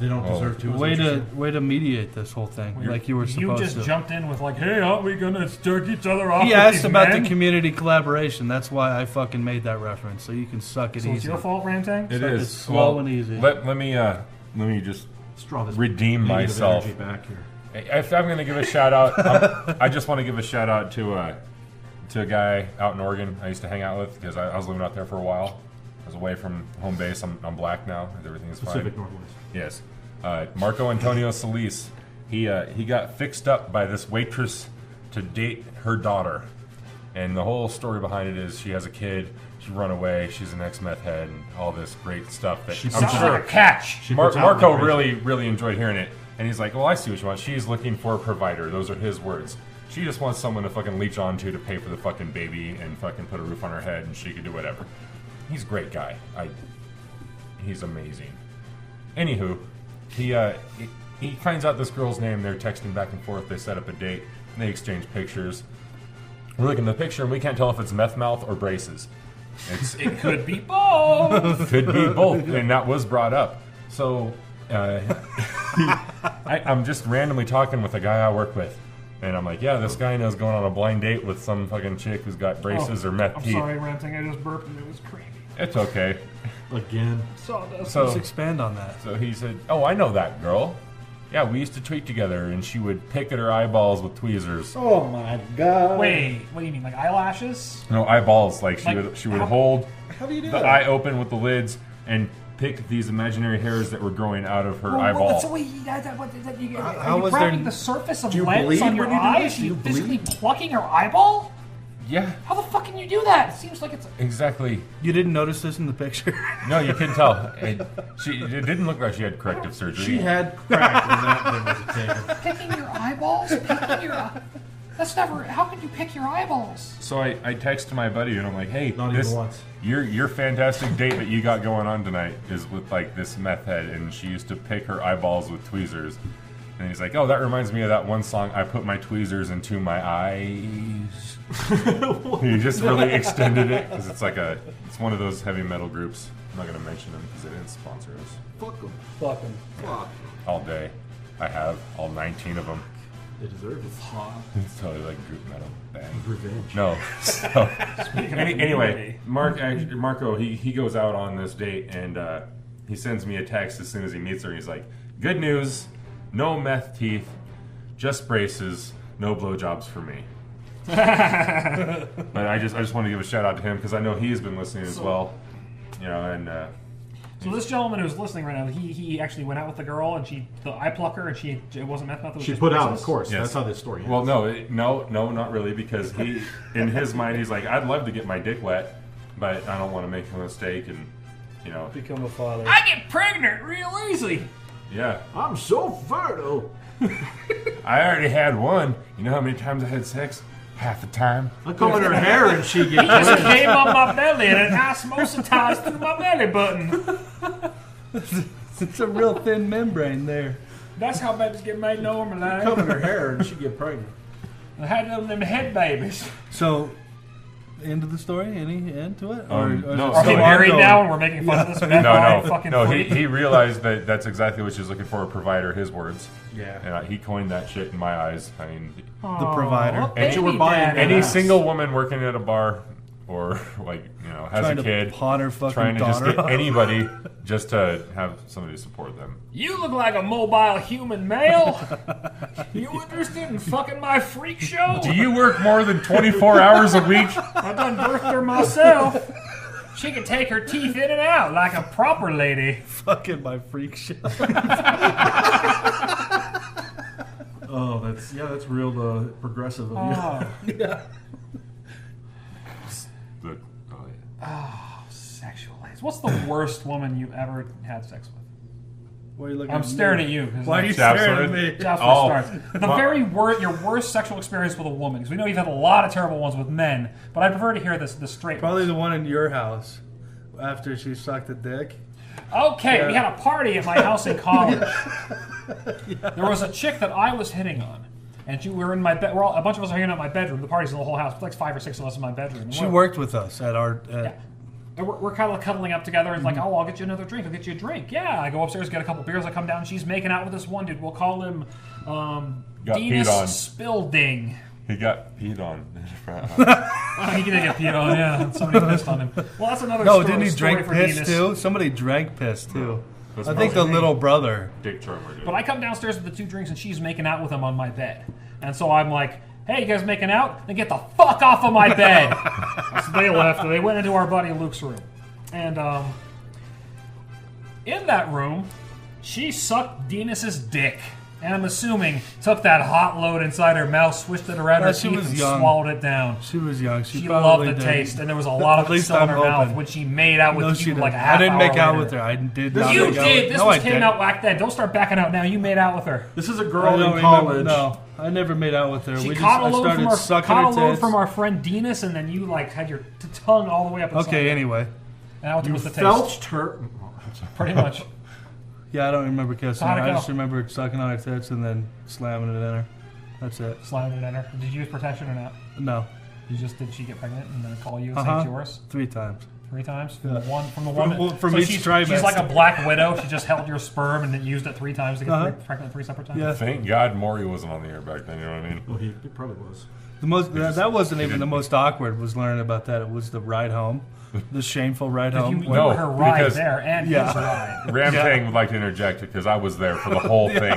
They don't deserve to. is what you're saying. Way to mediate this whole thing, like you were supposed You just to. jumped in with like, "Hey, aren't we gonna jerk each other off?" He with asked these about men? the community collaboration. That's why I fucking made that reference. So you can suck it So easy. it's your fault, Ramtang? It So is. it's slow and easy. Let me just Straw this redeem negative myself. energy back here. If I'm going to give a shout out, I just want to give a shout out to a guy out in Oregon I used to hang out with because I was living out there for a while. I was away from home base. I'm black now. Everything's Pacific fine. Northwest. Yes. Marco Antonio Solis. He got fixed up by this waitress to date her daughter. And the whole story behind it is she has a kid. She run away. She's an ex-meth head and all this great stuff that She I'm Sounds sure like a catch. She puts out Marco information. really enjoyed hearing it, and he's like, "Well, I see what you want. She's looking for a provider. Those are his words. She just wants someone to fucking leech onto to pay for the fucking baby and fucking put a roof on her head, and she could do whatever." He's a great guy. He's amazing. Anywho, he finds out this girl's name. They're texting back and forth. They set up a date, and they exchange pictures. We're looking at the picture, and we can't tell if it's meth mouth or braces. It could be both. Could be both, and that was brought up. So, I'm just randomly talking with a guy I work with, and I'm like, "Yeah, this guy knows going on a blind date with some fucking chick who's got braces or meth I'm teeth." sorry, Ramtang. I just burped and it was creamy. It's okay. Again. Sawdust. So, Let's expand on that. so he said, "Oh, I know that girl. Yeah, we used to tweet together, and she would pick at her eyeballs with tweezers. Oh my god. Wait, what do you mean, like eyelashes? No, eyeballs. Like Like, she would how- hold How do you do the that? eye open with the lids and pick these imaginary hairs that were growing out of her eyeball. So wait, How are you was grabbing there- the surface of Do you lens bleed on your when you do eye? this? Are Do you you physically bleed? plucking her eyeball? Yeah, How the fuck can you do that? It seems like it's... exactly. You didn't notice this in the picture? No, you couldn't tell. It didn't look like she had corrective surgery. She had crack when that thing was taken. Picking your eyeballs? Picking your... That's never... How could you pick your eyeballs? So I texted my buddy and I'm like, hey, Not even once. Your fantastic date that you got going on tonight is with like this meth head, and she used to pick her eyeballs with tweezers. And he's like, oh, that reminds me of that one song, I put my tweezers into my eyes. He just really extended it because it's one of those heavy metal groups. I'm not gonna mention them because they didn't sponsor us. Fuck them. Fuck him. Fuck. All day, I have all 19 of them. They deserve it. It's totally like group metal band. Revenge. No. So, anyway, Marco, he goes out on this date and he sends me a text as soon as he meets her. He's like, "Good news, no meth teeth, just braces, no blowjobs for me." But I just want to give a shout out to him because I know he's been listening as well. You know, and So this gentleman who's listening right now, he actually went out with the girl, and the eye plucker, and it wasn't meth. It was She just put out, braces? of course. Yes. That's how this story ends. well, no, not really, because he, in his mind, he's like, I'd love to get my dick wet, but I don't want to make a mistake, and you know, Become a father. I get pregnant real easy. yeah. I'm so fertile. I already had one. You know how many times I had sex? Half the time. I comb in her hair and she He gets just wet. came on my belly, and it osmosisized through my belly button. It's a real thin membrane there. That's how babies get made normally. Comb in her hair and she get pregnant. I had them head babies. So, end of the story? Any end to it? No. is it Are they still married ongoing? now, and we're making fun of this meth eye fucking no. freak? He realized that that's exactly what she's looking for, a provider. His words. Yeah. And he coined that shit in my eyes. I mean, The provider. Well, Any- baby we're buying daddy. any Yes. single woman working at a bar, or like has Trying a to kid, pawn her fucking trying to just daughter get off. anybody just to have somebody to support them. You look like a mobile human male. You interested in fucking my freak show? Do you work more than 24 hours a week? I done birthed her myself. She can take her teeth in and out like a proper lady. Fucking my freak show. Oh, that's real progressive of you. Oh, But, oh, yeah. sexualized. What's the worst woman you've ever had sex with? Why are you looking I'm at staring me? at you. 'cause Why are you that's- staring at Chapsworth? me? That's where Oh. it starts. The very your worst sexual experience with a woman, because we know you've had a lot of terrible ones with men, but I prefer to hear the straight Probably ones. the one in your house after she sucked a dick. Okay, we Yeah. had a party at my house in college. There was a chick that I was hitting on, and we were in my bed. A bunch of us are hanging out in my bedroom. The party's in the whole house. It's like 5 or 6 of us in my bedroom. And She we're- worked with us at our. Yeah. And we're kind of cuddling up together, and it's like, oh, I'll get you another drink. I'll get you a drink. Yeah, I go upstairs, get a couple beers. I come down, and she's making out with this one dude. We'll call him Got Dinas peed on. Spilding. He got peed on. He did get peed on, yeah. Somebody pissed on him. Well, that's another No, story, didn't he story drink for piss Dinas. too? Somebody drank piss too. That's I think the probably little brother. Dick Charmer did. But I come downstairs with the 2 drinks, and she's making out with him on my bed. And so I'm like, hey, you guys making out? Then get the fuck off of my bed. So they left, and they went into our buddy Luke's room. And in that room, she sucked Dinas's dick. And I'm assuming took that hot load inside her mouth, swished it around her she teeth, was and young. swallowed it down. She was young. She She loved probably the did. taste, and there was a lot of At it least still in I'm her mouth hoping. when she made out with No, you she like a didn't. half I didn't hour make out later. with her. I did not. You make out did. with- This no, was I came didn't. out back then. Don't start backing out now. You made out with her. This is a I girl don't in college. remember. No, I never made out with her. She We just, caught a I load started from our sucking caught a her load tits. from our friend Dinas, and then you like had your tongue all the way up. Inside. Okay, anyway. And that You was the taste. felched her. Pretty much. Yeah, I don't remember kissing her. How'd it I go? just remember sucking on her tits and then slamming it in her. That's it. Slamming it in her. Did you use protection or not? No. Did she get pregnant and then call you and say Uh-huh. it's yours 3 times. 3 times from Yeah. the one from the one From so each she's trimester. like a black widow. She just held your sperm and then used it 3 times to get pregnant 3 separate times. Yeah. Thank God Maury wasn't on the air back then. You know what I mean? Well, he probably was. The most that wasn't even didn't- the most awkward. Was learning about that. It was the ride home, the shameful ride You, home. you No, were her ride because- there and Yeah. his ride. Ramtang would like to interject because I was there for the whole thing.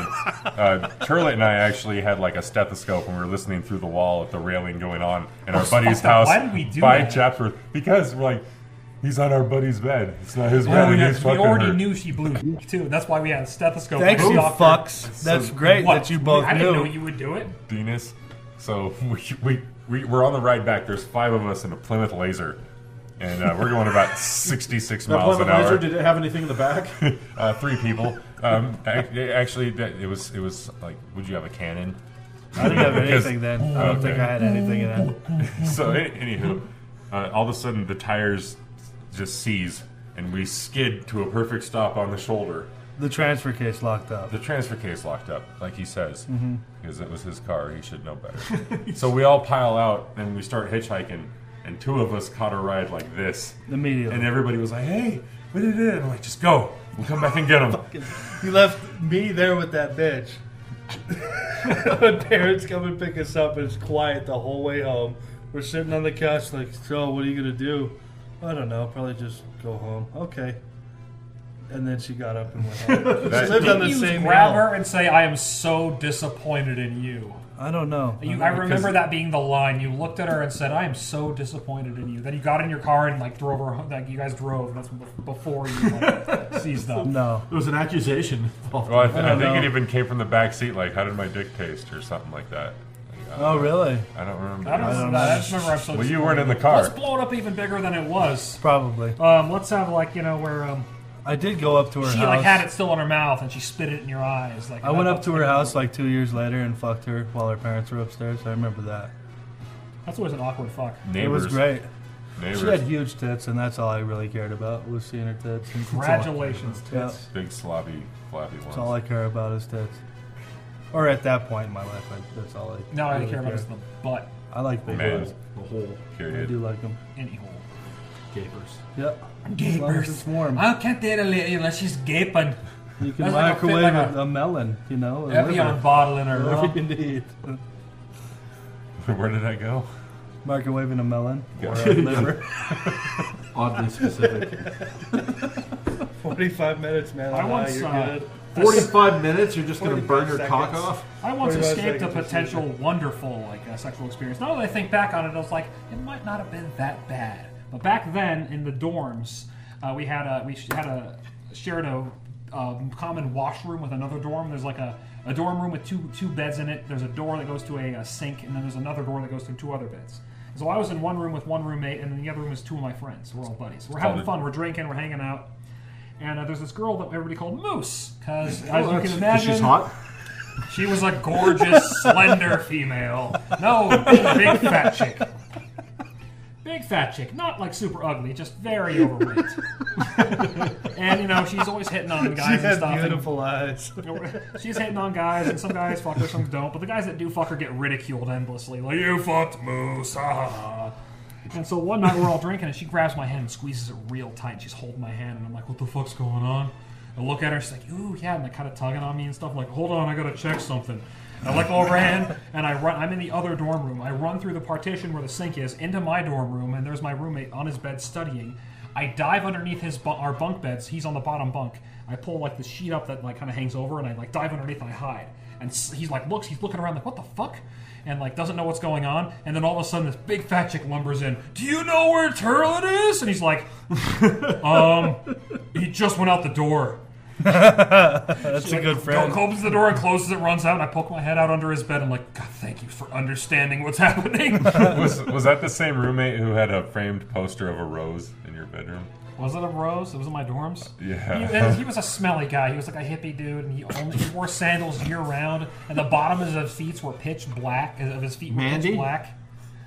Terlet and I actually had like a stethoscope and we were listening through the wall at the railing going on in our buddy's fucked up. house Why did we do by that? Chapsworth because we're like, He's on our buddy's bed. It's not his Oh, bed. yeah, He's 'cause we fucking already hurt. knew she blew too. That's why we had a stethoscope. Thanks, like a you doctor. fucks. That's great What? that you both I didn't know knew. you would do it. Venus. So we're on the ride back. There's 5 of us in a Plymouth Laser, and we're going about 66 That miles an Plymouth Laser, hour. did it have anything in the back? 3 people. Actually, it was like, would you have a cannon? I didn't have Because- anything then. I don't think I had anything in that. So anywho, all of a sudden the tires just seize, and we skid to a perfect stop on the shoulder. The transfer case locked up. The transfer case locked up, like he says, because it was his car. He should know better. So we all pile out, and we start hitchhiking, and 2 of us caught a ride like this. Immediately. And everybody was like, hey, what did it? I'm like, just go. We'll come back and get him. You left me there with that bitch. When parents come and pick us up, it's quiet the whole way home. We're sitting on the couch like, so what are you going to do? I don't know, probably just go home. Okay. And then she got up and went home. She lived on the You same grab hill. her and say, "I am so disappointed in you." I don't know. I remember that being the line. You looked at her and said, "I am so disappointed in you." Then you got in your car and like drove her. Like you guys drove. That's before you like, seized them. No. It was an accusation. Well, I think know. it even came from the back seat, like, how did my dick taste, or something like that. Oh, really? I don't remember. I don't remember that. I just remember I'm so. Well, you weren't in the car. Let's blow it up even bigger than it was. Probably. Let's have like where I did go up to her she house. like had it still in her mouth and she spit it in your eyes. Like I went up to her house like 2 years later and fucked her while her parents were upstairs. I remember that. That's always an awkward fuck. Neighbors. It was great. Neighbors. She had huge tits, and that's all I really cared about was seeing her tits. And Congratulations, Yeah. tits. Big slobby, flabby ones. That's all I care about is tits. Or at that point in my life, that's all I. Now I really care about is the butt I like big Man. ones. The whole I Period. do like them. any hole. gapers. Yep. As long as it's warm. I can't date a lady unless she's gaping. You can That's like a fit microwave like a melon, you know. a Evian liver. bottle in her. Whatever Huh? you need. Where did I go? Microwaving a melon or Yeah. a liver. Oddly specific. 45 minutes, man. I once, you're good. 45 minutes? You're just going to 45 burn your cock seconds. off? I once 45 escaped a seconds, potential wonderful sexual experience. Now that I think back on it, I was like, it might not have been that bad. But back then in the dorms, we shared a common washroom with another dorm. There's like a dorm room with two beds in it. There's a door that goes to a sink, and then there's another door that goes to 2 other beds. So I was in one room with one roommate, and in the other room is 2 of my friends. We're all buddies. We're having fun. We're drinking. We're hanging out. And there's this girl that everybody called Moose, because as you can imagine, She's hot? she was a gorgeous, slender female. No, big fat chick. Big fat chick. Not like super ugly, just very overweight. And, she's always hitting on guys She and had stuff. and- beautiful eyes. She's hitting on guys, and some guys fuck her, some don't. But the guys that do fuck her get ridiculed endlessly. Like, you fucked Moose. Ha ha ha. And so one night we're all drinking, and she grabs my hand and squeezes it real tight. She's holding my hand, and I'm like, what the fuck's going on? I look at her, she's like, ooh, yeah, and they're kind of tugging on me and stuff. I'm like, hold on, I gotta check something. And I let go of her hand, and I'm in the other dorm room. I run through the partition where the sink is into my dorm room, and there's my roommate on his bed studying. I dive underneath our bunk beds. He's on the bottom bunk. I pull like the sheet up that like kind of hangs over, and I like dive underneath and I hide. And he's looking around like, what the fuck? And like doesn't know what's going on. And then all of a sudden this big fat chick lumbers in. Do you know where Terlet is? And he's like, he just went out the door. That's a good friend. Opens the door and closes it, runs out, and I poke my head out under his bed. I'm like, God, thank you for understanding what's happening. Was that the same roommate who had a framed poster of a rose in your bedroom? Was it a rose? It was in my dorms? Yeah. He was a smelly guy. He was like a hippie dude, and he wore sandals year round, and the bottom of his feet were pitch black. Of his feet were Mandy? pitch black.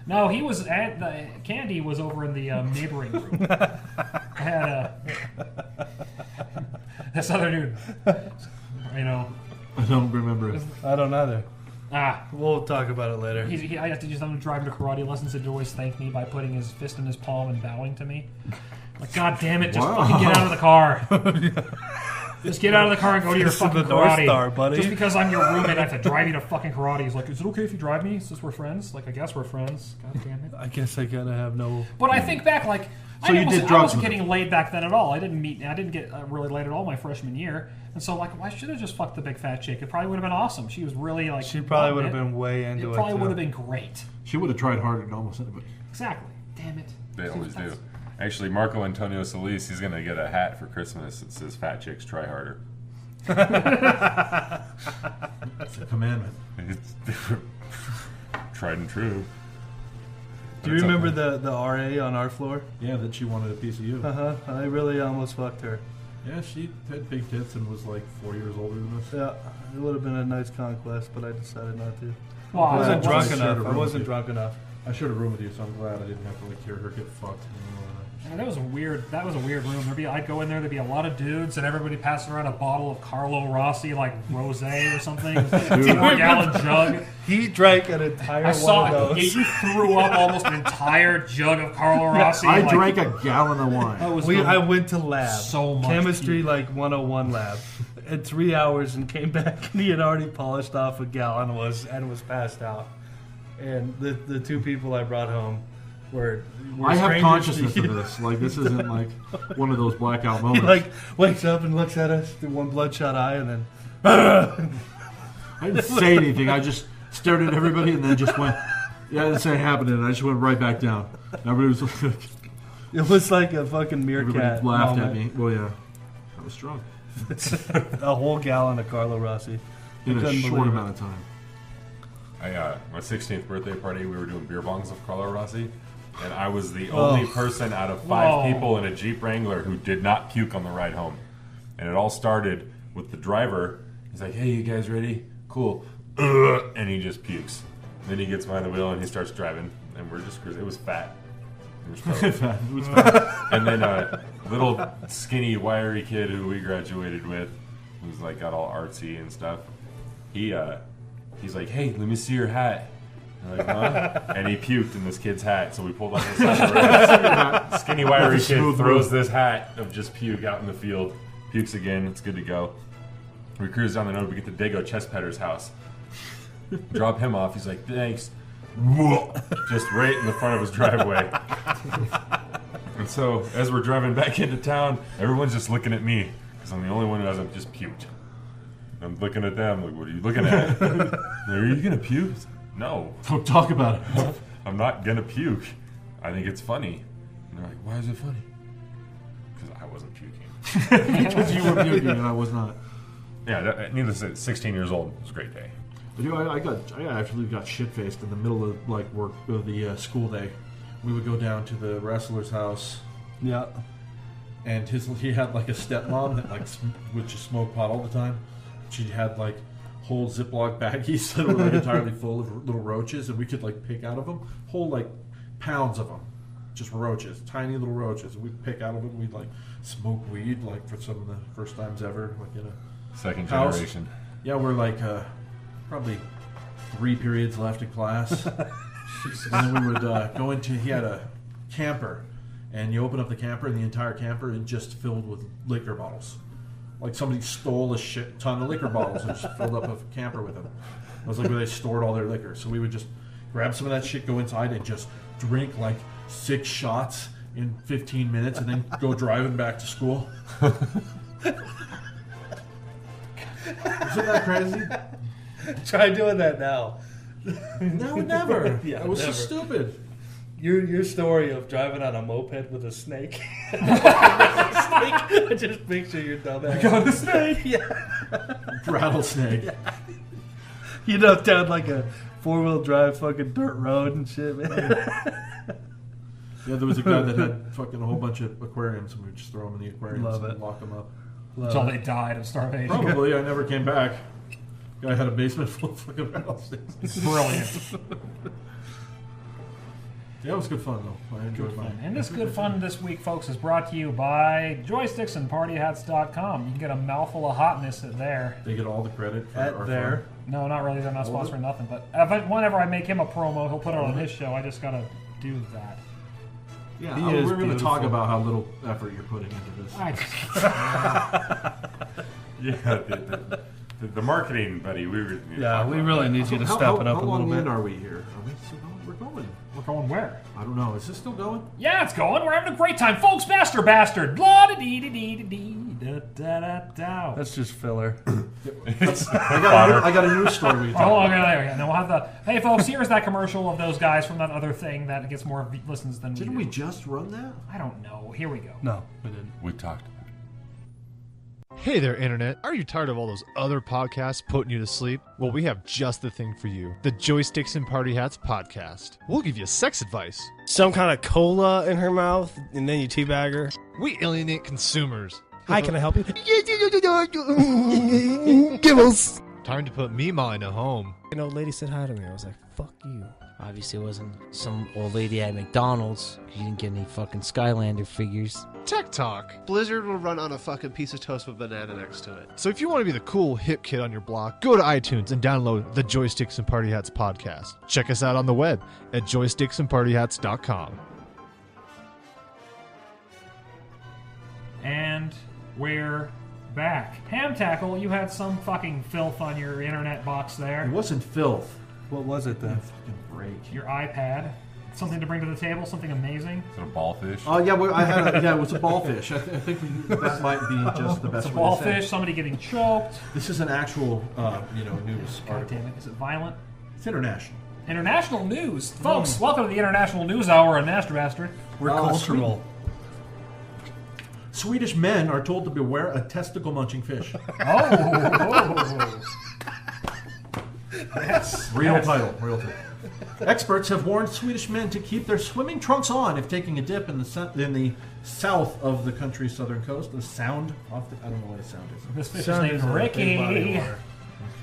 No, he was at Candy was over in the neighboring room. I had this other dude. I don't remember it. I don't either. Ah, We'll talk about it later. I have to use them to drive him to karate lessons. He'd always thank me by putting his fist in his palm and bowing to me. Like, God damn it, just Wow. fucking get out of the car. Just get out of the car and go to your Fist in fucking the North karate. Star, buddy. Just because I'm your roommate, I have to drive you to fucking karate. He's like, is it okay if you drive me since we're friends? Like, I guess we're friends. God damn it. I guess I gotta have no. But I think back, like, So you did drugs wasn't with getting laid back then at all. I didn't get really laid at all my freshman year. And so, like, I should have just fucked the big fat chick. It probably would have been awesome. She was really, like... She probably would have loving been way it. into it. It probably too. would have been great. She would have tried harder than almost anybody. Exactly. Damn it. They always do. Actually, Marco Antonio Solis, he's going to get a hat for Christmas that says "Fat Chicks Try Harder." It's a commandment. It's tried and true. Do you remember the RA on our floor? Yeah, that she wanted a piece of you. I really almost fucked her. Yeah, she had big tits and was like 4 years older than us. Yeah, it would have been a nice conquest, but I decided not to. Well, I wasn't drunk shared a enough. room I with wasn't you. drunk enough. I shared a room with you, so I'm glad I didn't have to like hear her get fucked. Yeah, that was a weird room. I'd go in there. There'd be a lot of dudes, and everybody passing around a bottle of Carlo Rossi, like rosé or something, 4-gallon jug. He drank an entire I saw one of it. those. You threw up almost an entire jug of Carlo Rossi. I like, drank a gallon of wine. I went to lab, So much chemistry puke. like 101 lab, in 3 hours and came back and he had already polished off a gallon and was passed out. And the two people I brought home were I have strangers consciousness to of this. Like, this isn't like one of those blackout He moments. like wakes up and looks at us through one bloodshot eye and then I didn't say anything. I just stared at everybody and then just went, yeah, I didn't say it happened, and I just went right back down. Everybody was like, it was like a fucking meerkat. everybody laughed at moment. me. Well, yeah, I was drunk A whole gallon of Carlo Rossi. in a couldn't short believe it. amount of time. My 16th birthday party, we were doing beer bongs of Carlo Rossi, and I was the only person out of 5 Whoa. people in a Jeep Wrangler who did not puke on the ride home. And it all started with the driver. He's like, "Hey, you guys ready? Cool." And he just pukes. Then he gets behind the wheel and he starts driving, and we're just cruising. It was fat. It was probably- It was fun. And then a little skinny, wiry kid who we graduated with, who's like got all artsy and stuff. He's like, "Hey, let me see your hat." I'm like, "Huh?" And he puked in this kid's hat, so we pulled up the side of the road. Skinny, wiry kid Smooth throws move. this hat of just puke out in the field. Pukes again. It's good to go. We cruise down the road. We get to Dago Chestpetter's house. Drop him off. He's like, "Thanks." Just right in the front of his driveway. And so, as we're driving back into town, everyone's just looking at me because I'm the only one who hasn't just puked. I'm looking at them like, "What are you looking at?" "Are you gonna puke?" "No, Don't talk about it. I'm not gonna puke. I think it's funny." And they're like, "Why is it funny?" Because I wasn't puking. Because you were puking and I was not. Yeah, needless to say, 16 years old. It was a great day. But, I actually got shit faced in the middle of like work of the school day. We would go down to the wrestler's house, Yeah. and he had like a stepmom that like would just smoke pot all the time. She had like whole Ziploc baggies that were like entirely full of little roaches, and we could like pick out of them whole like pounds of them, just roaches, tiny little roaches. We'd pick out of them. We'd like smoke weed like for some of the first times ever, like in a Second house. generation. Yeah, we're like probably 3 periods left in class. And then we would go into, he had a camper, and you open up the camper, and the entire camper is just filled with liquor bottles. Like somebody stole a shit ton of liquor bottles and just filled up a camper with them. It was like where they stored all their liquor. So we would just grab some of that shit, go inside, and just drink like 6 shots in 15 minutes, and then go driving back to school. Isn't that crazy? Try doing that now. No, never. Yeah, That was never. so stupid. Your story of driving on a moped with a snake. I just picture your dumbass. Got a snake. Yeah. Rattlesnake. You know, down like a 4-wheel drive fucking dirt road and shit, man. Yeah, there was a guy that had fucking a whole bunch of aquariums, and we would just throw them in the aquariums Love and it. lock them up. Until they died of starvation. Probably, I never came back. Guy had a basement full of fucking rattlesnakes. Brilliant. Yeah, it was good fun though. I enjoyed mine. And this good fun this week, folks, is brought to you by Joysticks and PartyHats.com. You can get a mouthful of hotness there. They get all the credit for our At there. fun. No, not really. They're not Hold sponsoring it. nothing. But whenever I make him a promo, he'll put it on his show. I just gotta do that. Yeah, He we're is going to talk beautiful. about how little effort you're putting into this. Yeah, the marketing buddy. We were. Yeah, we really need you to step it up a how little long bit. in are we here? Are we still going? We're going. We're going where? I don't know. Is this still going? Yeah, it's going. We're having a great time, folks. Master bastard. Blah da dee dee dee dee Da-da-da-da. That's just filler. I got a news story. We Oh, okay, there we go. Now we'll have the. Hey, folks, here's that commercial of those guys from that other thing that gets more listens than Didn't we we just run that? I don't know. Here we go. No, we didn't. We talked about it. Hey there, Internet. Are you tired of all those other podcasts putting you to sleep? Well, we have just the thing for you. The Joysticks and Party Hats podcast. We'll give you sex advice. Some kind of cola in her mouth, and then you teabag her. We alienate consumers. Hi, can I help you? Gibbles. Time to put Mima in a home. An old lady said hi to me. I was like, fuck you. Obviously, it wasn't some old lady at McDonald's. You didn't get any fucking Skylander figures. Tech Talk. Blizzard will run on a fucking piece of toast with a banana next to it. So if you want to be the cool hip kid on your block, go to iTunes and download the Joysticks and Party Hats podcast. Check us out on the web at joysticksandpartyhats.com. And we're back. Hamtackle, you had some fucking filth on your internet box It there. wasn't filth. What was it then? Fucking break. Your iPad. Something to bring to the table? Something amazing? Is it a ballfish? Oh yeah, I had it was a ballfish. I think that might be just the best It's a way to say ballfish, it. somebody getting choked. This is an actual, news God article. damn it. Is it violent? It's international. International news. Folks, welcome to the International News Hour on Master Bastard. We're cultural. Swedish men are told to beware a testicle-munching fish. Oh. Yes. Real title. Experts have warned Swedish men to keep their swimming trunks on if taking a dip in the south of the country's southern coast. The sound off the, I don't know what a sound is. This fish Sound is is named a big body of Ricky. water.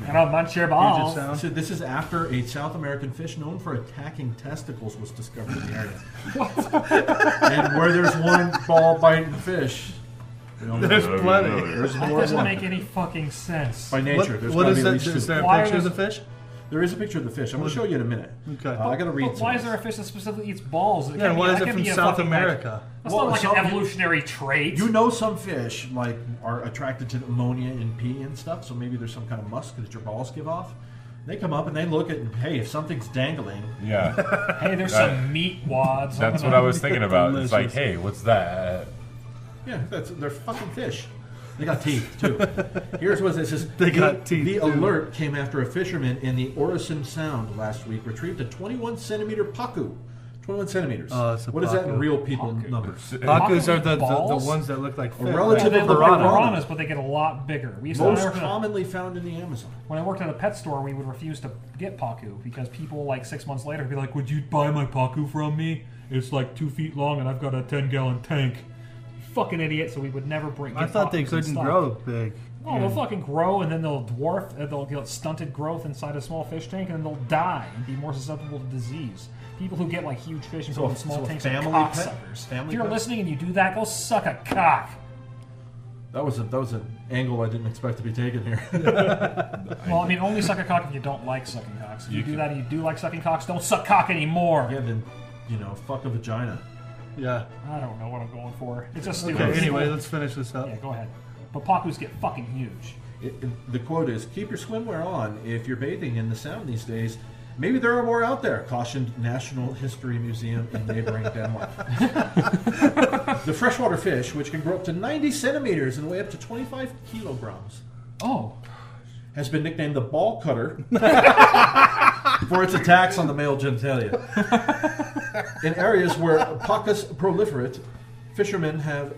And I'll munch your balls. Sound. So this is after a South American fish known for attacking testicles was discovered in the area. And where there's one ball-biting fish, There's plenty. there's That more doesn't than make any fucking sense. by nature. There's What gotta is be that? at least Is two. there a Why picture of was- the fish? There is a picture of the fish. I'm going to show you in a minute. Okay. I got to read. But why is there a fish that specifically eats balls? It Yeah, can't why be- is that it can't from be a South fucking, like- America? That's Well, not like some- an evolutionary trait. You know, some fish like are attracted to ammonia and pee and stuff. So maybe there's some kind of musk that your balls give off. They come up and they look at, hey, if something's dangling, Yeah. Hey, there's some meat wads. That's what I was thinking about. It's like, hey, what's that? yeah, they're fucking fish. They got teeth too. Here's what it says. They got teeth, The too. alert came after a fisherman in the Orison Sound last week retrieved a 21-centimeter pacu. 21 centimeters. Oh, it's a what is that in pacu. real people Pacu. numbers? Pacus are the Balls? ones that look like fish. relative Yeah, they of look like piranha. piranhas, but they get a lot bigger. We used to, Most commonly found in the Amazon. when I worked at a pet store, we would refuse to get pacu because people like 6 months later would be like, "Would you buy my pacu from me? It's like 2 feet long and I've got a 10-gallon tank." You fucking idiot! So we would never bring. I thought they couldn't grow big. Oh, they'll fucking grow and then they'll dwarf. They'll get stunted growth inside a small fish tank and then they'll die and be more susceptible to disease. People who get like huge fish and So put them a- in small so a tanks are family pet? cocksuckers. Family If you're pet? listening and you do that, go suck a cock. That was an angle I didn't expect to be taken here. Well, I mean, only suck a cock if you don't like sucking cocks. If you do that and you do like sucking cocks, don't suck cock anymore. Yeah, then fuck a vagina. Yeah. I don't know what I'm going for. It's just stupid. Okay, anyway, let's finish this up. Yeah, go ahead. But pacus get fucking huge. The quote is, "Keep your swimwear on if you're bathing in the Sound these days. Maybe there are more out there," cautioned National History Museum in neighboring Denmark. The freshwater fish, which can grow up to 90 centimeters and weigh up to 25 kilograms, Oh. has been nicknamed the ball cutter for its attacks on the male genitalia. In areas where pacus proliferate, the fishermen have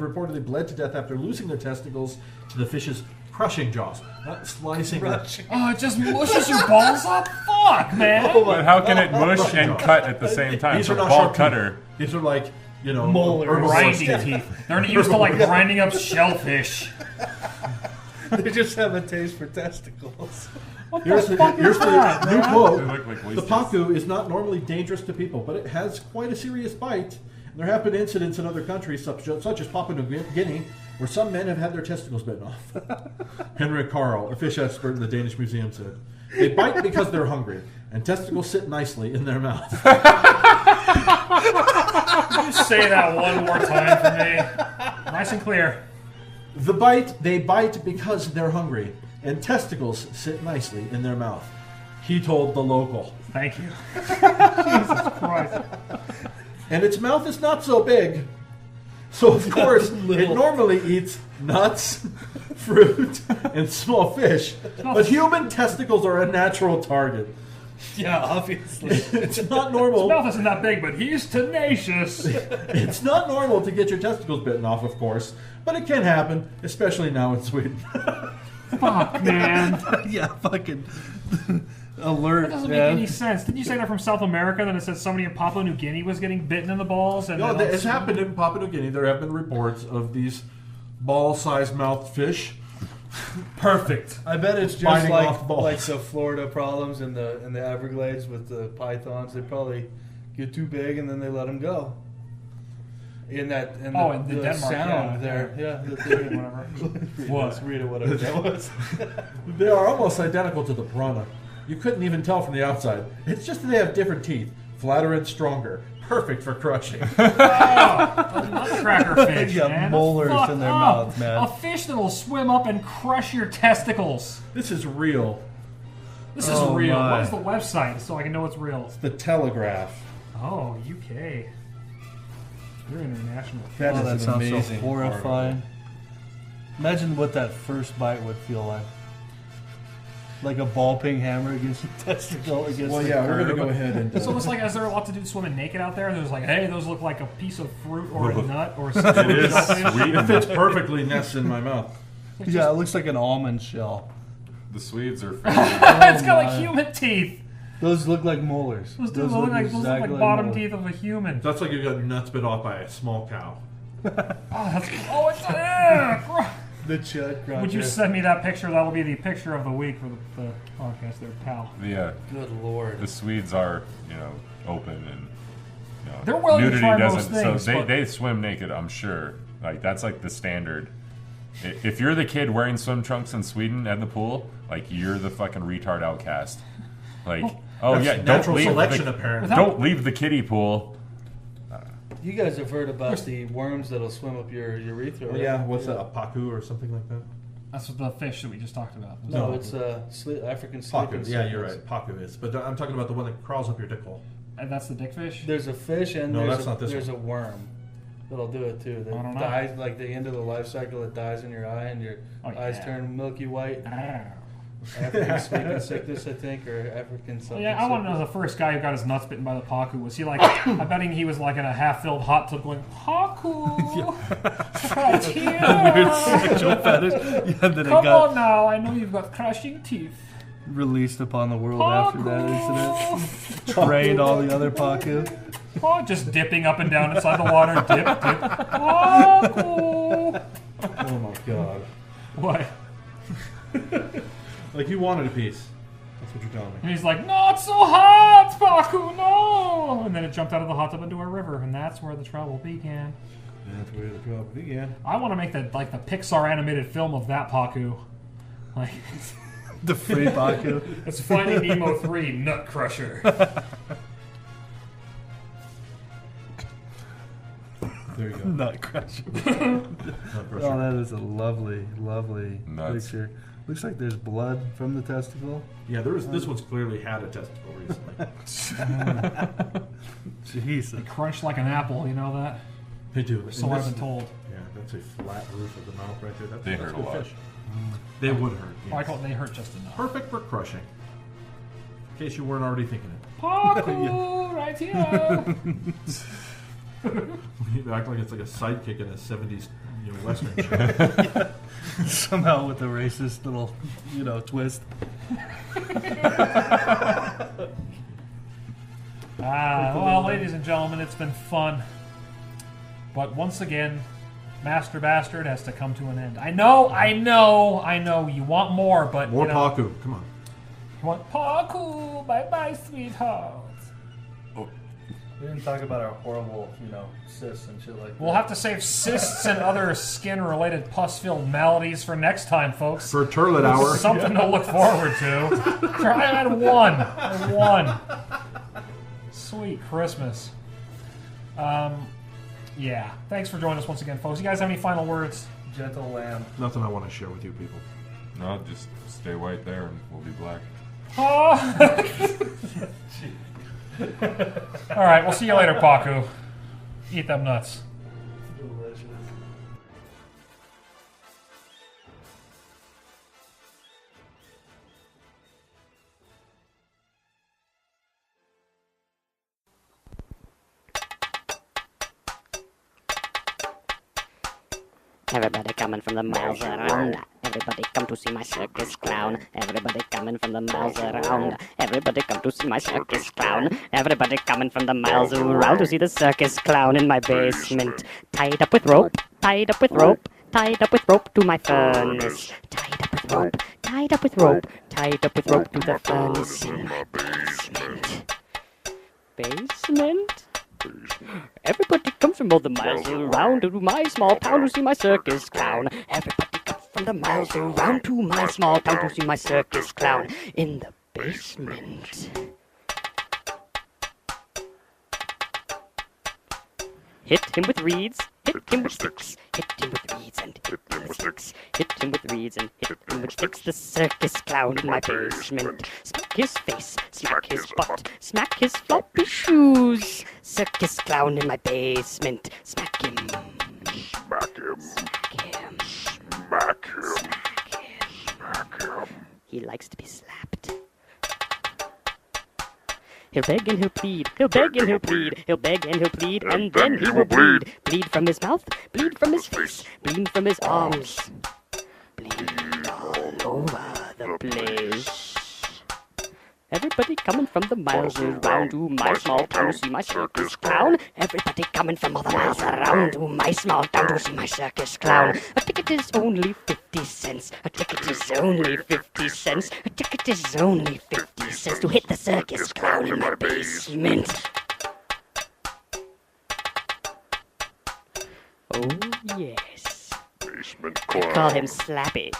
reportedly bled to death after losing their testicles to the fish's crushing jaws. Not slicing. Oh, it just mushes your balls up? Fuck, man. But how can it mush and cut at the same time? These So are not ball sharp cutter. teeth. These are like, Molars. herbivores' Grinding teeth. They're used to like grinding up shellfish. They just have a taste for testicles. What Here's the the, fuck here's is that, the new man? quote. They look like The oysters. pacu is not normally dangerous to people, but it has quite a serious bite. And there have been incidents in other countries, such as Papua New Guinea, where some men have had their testicles bitten off. Henrik Karl, a fish expert in the Danish Museum, said, "They bite because they're hungry, and testicles sit nicely in their mouth." Just say that one more time for me. Nice and clear. They bite because they're hungry, and testicles sit nicely in their mouth. He told the local. Thank you. Jesus Christ. And its mouth is not so big. So, of course, it normally eats nuts, fruit, and small fish. But human testicles are a natural target. Yeah, obviously. It's not normal. His mouth isn't that big, but he's tenacious. It's not normal to get your testicles bitten off, of course. But it can happen, especially now in Sweden. Fuck, man. Yeah, fucking alert. That doesn't make any sense. Didn't you say they're from South America? Then it said somebody in Papua New Guinea was getting bitten in the balls. And No, then it's happened in Papua New Guinea. There have been reports of these ball-sized mouthed fish. Perfect. I bet it's just Biting off balls. like the Florida problems in the Everglades with the pythons. They probably get too big and then they let them go. In the Denmark, sound there, Whatever. What? Rita, whatever that was. They are almost identical to the piranha. You couldn't even tell from the outside. It's just that they have different teeth, flatter and stronger. Perfect for crushing. Nutcracker fish, They got man. molars Fuck in their up. mouth, man. A fish that'll swim up and crush your testicles. This is real. This is Oh, real. my. What is the website so I can know it's real? The Telegraph. Oh, UK. You're international. That is That an sounds so amazing horrifying. Imagine what that first bite would feel like. Like a ball ping hammer against your testicle against Well, the yeah, we're curb. going to go ahead and... It's almost like, is there a lot to do swimming naked out there? There's like, hey, those look like a piece of fruit or a nut or It something. is It Sweden. fits perfectly nests in my mouth. Yeah, it looks like an almond shell. The Swedes are. It's got my. like human teeth. Those look like molars. Those look like exactly bottom molars. teeth of a human. That's like you got your nuts bit off by a small cow. The chud cruncher. Would you send me that picture? That'll be the picture of the week for the podcast there, pal. Good lord. The Swedes are, open and They're willing to nudity try doesn't. most things, so but- they swim naked. I'm sure. Like that's like the standard. If you're the kid wearing swim trunks in Sweden at the pool, like you're the fucking retard outcast. Like, That's don't natural leave selection, the, apparently. don't leave the kiddie pool. You guys have heard about the worms that'll swim up your urethra, Oh, right? yeah, what's that, a paku or something like that? That's the fish that we just talked about. No, it's African sleeping Paku, yeah, you're serpents. right. Paku is. But I'm talking about the one that crawls up your dick hole. And that's the dick fish? There's a fish and No, there's, that's not this there's a worm that'll do it too. That I don't know. dies like the end of the life cycle. It dies in your eye and your eyes yeah. turn milky white. Ah. African sleeping sickness, I think, or African something. Yeah, I want to know the first guy who got his nuts bitten by the paku. Was he like, I'm betting he was like in a half-filled hot tub going, Paku! Right here! Weird sexual fetish. Yeah, then it Come got on now, I know you've got crushing teeth. released upon the world after that incident. Trained all the other Paku. Oh, just dipping up and down inside the water. Dip, dip. Paku! Oh my god. What? Like you wanted a piece. That's what you're telling me. And he's like, not so hot, Paku, no! And then it jumped out of the hot tub into a river, and that's where the trouble began. That's where the trouble began. I want to make the Pixar animated film of that Paku. Like, The free Paku. it's Finding Nemo 3 Nut Crusher. There you go. Nut crusher. Not pressure. Oh, that is a lovely, lovely Nuts. picture. Looks like there's blood from the testicle. Yeah, this one's clearly had a testicle recently. Jesus. Crunch like an apple, you know that? They do. So And I've this- been told. Yeah, that's a flat roof of the mouth right there. That's, They that's hurt a good lot. fish. They would hurt. Yes. Michael, they hurt just enough. Perfect for crushing. In case you weren't already thinking it. Paku, right here. You act like it's like a sidekick in a 70s Western show. Somehow with a racist little, twist. Well, ladies and gentlemen, it's been fun. But once again, Master Bastard has to come to an end. I know. You want more, but More you know, Paku. Come on. You want Paku, bye-bye, sweetheart. We didn't talk about our horrible, cysts and shit like that. We'll have to save cysts and other skin-related pus-filled maladies for next time, folks. For Terlet Hour. Something to look forward to. Try at one. Sweet Christmas. Yeah. Thanks for joining us once again, folks. You guys have any final words? Gentle lamb. Nothing I want to share with you people. No, just stay white there and we'll be black. All right, we'll see you later, Paku. Eat them nuts. Delicious. Everybody coming from the miles around. Everybody come to see my circus clown. Everybody coming from the miles around. Everybody come to see my circus clown. Everybody coming from the miles around to see the circus clown in my basement. Tied up with rope, tied up with rope, tied up with rope to my furnace. Tied up with rope, tied up with rope, tied up with rope to the furnace in my basement. Basement? Everybody comes from all the miles around to my small town to see my circus clown. Everybody comes from the miles around to my small town to see my circus clown in the basement. Hit him with reeds, hit him with sticks, hit him with reeds and hit him with sticks, hit him with reeds and hit him with sticks. The circus clown in my basement. Smack his face, smack his butt, smack his floppy shoes. Circus clown in my basement. Smack him. Smack him. Smack him. Smack him. Smack him. Smack him. He likes to be slapped. He'll beg and he'll plead, he'll beg and he'll plead, he'll beg and he'll plead, and then he will bleed. Bleed from his mouth, bleed from his face, bleed from his arms. Bleed all over the place. Everybody coming from the miles around to my small town to see my circus clown. Everybody coming from all the miles around to my small town to see my circus clown. A ticket is only 50 cents. A ticket is only 50 cents. A ticket is only 50 cents to hit the circus clown in my basement. Oh, yes. Basement clown. I call him Slappy.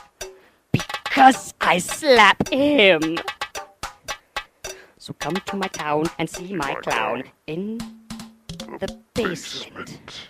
Because I slap him. So come to my town and see my clown in the basement.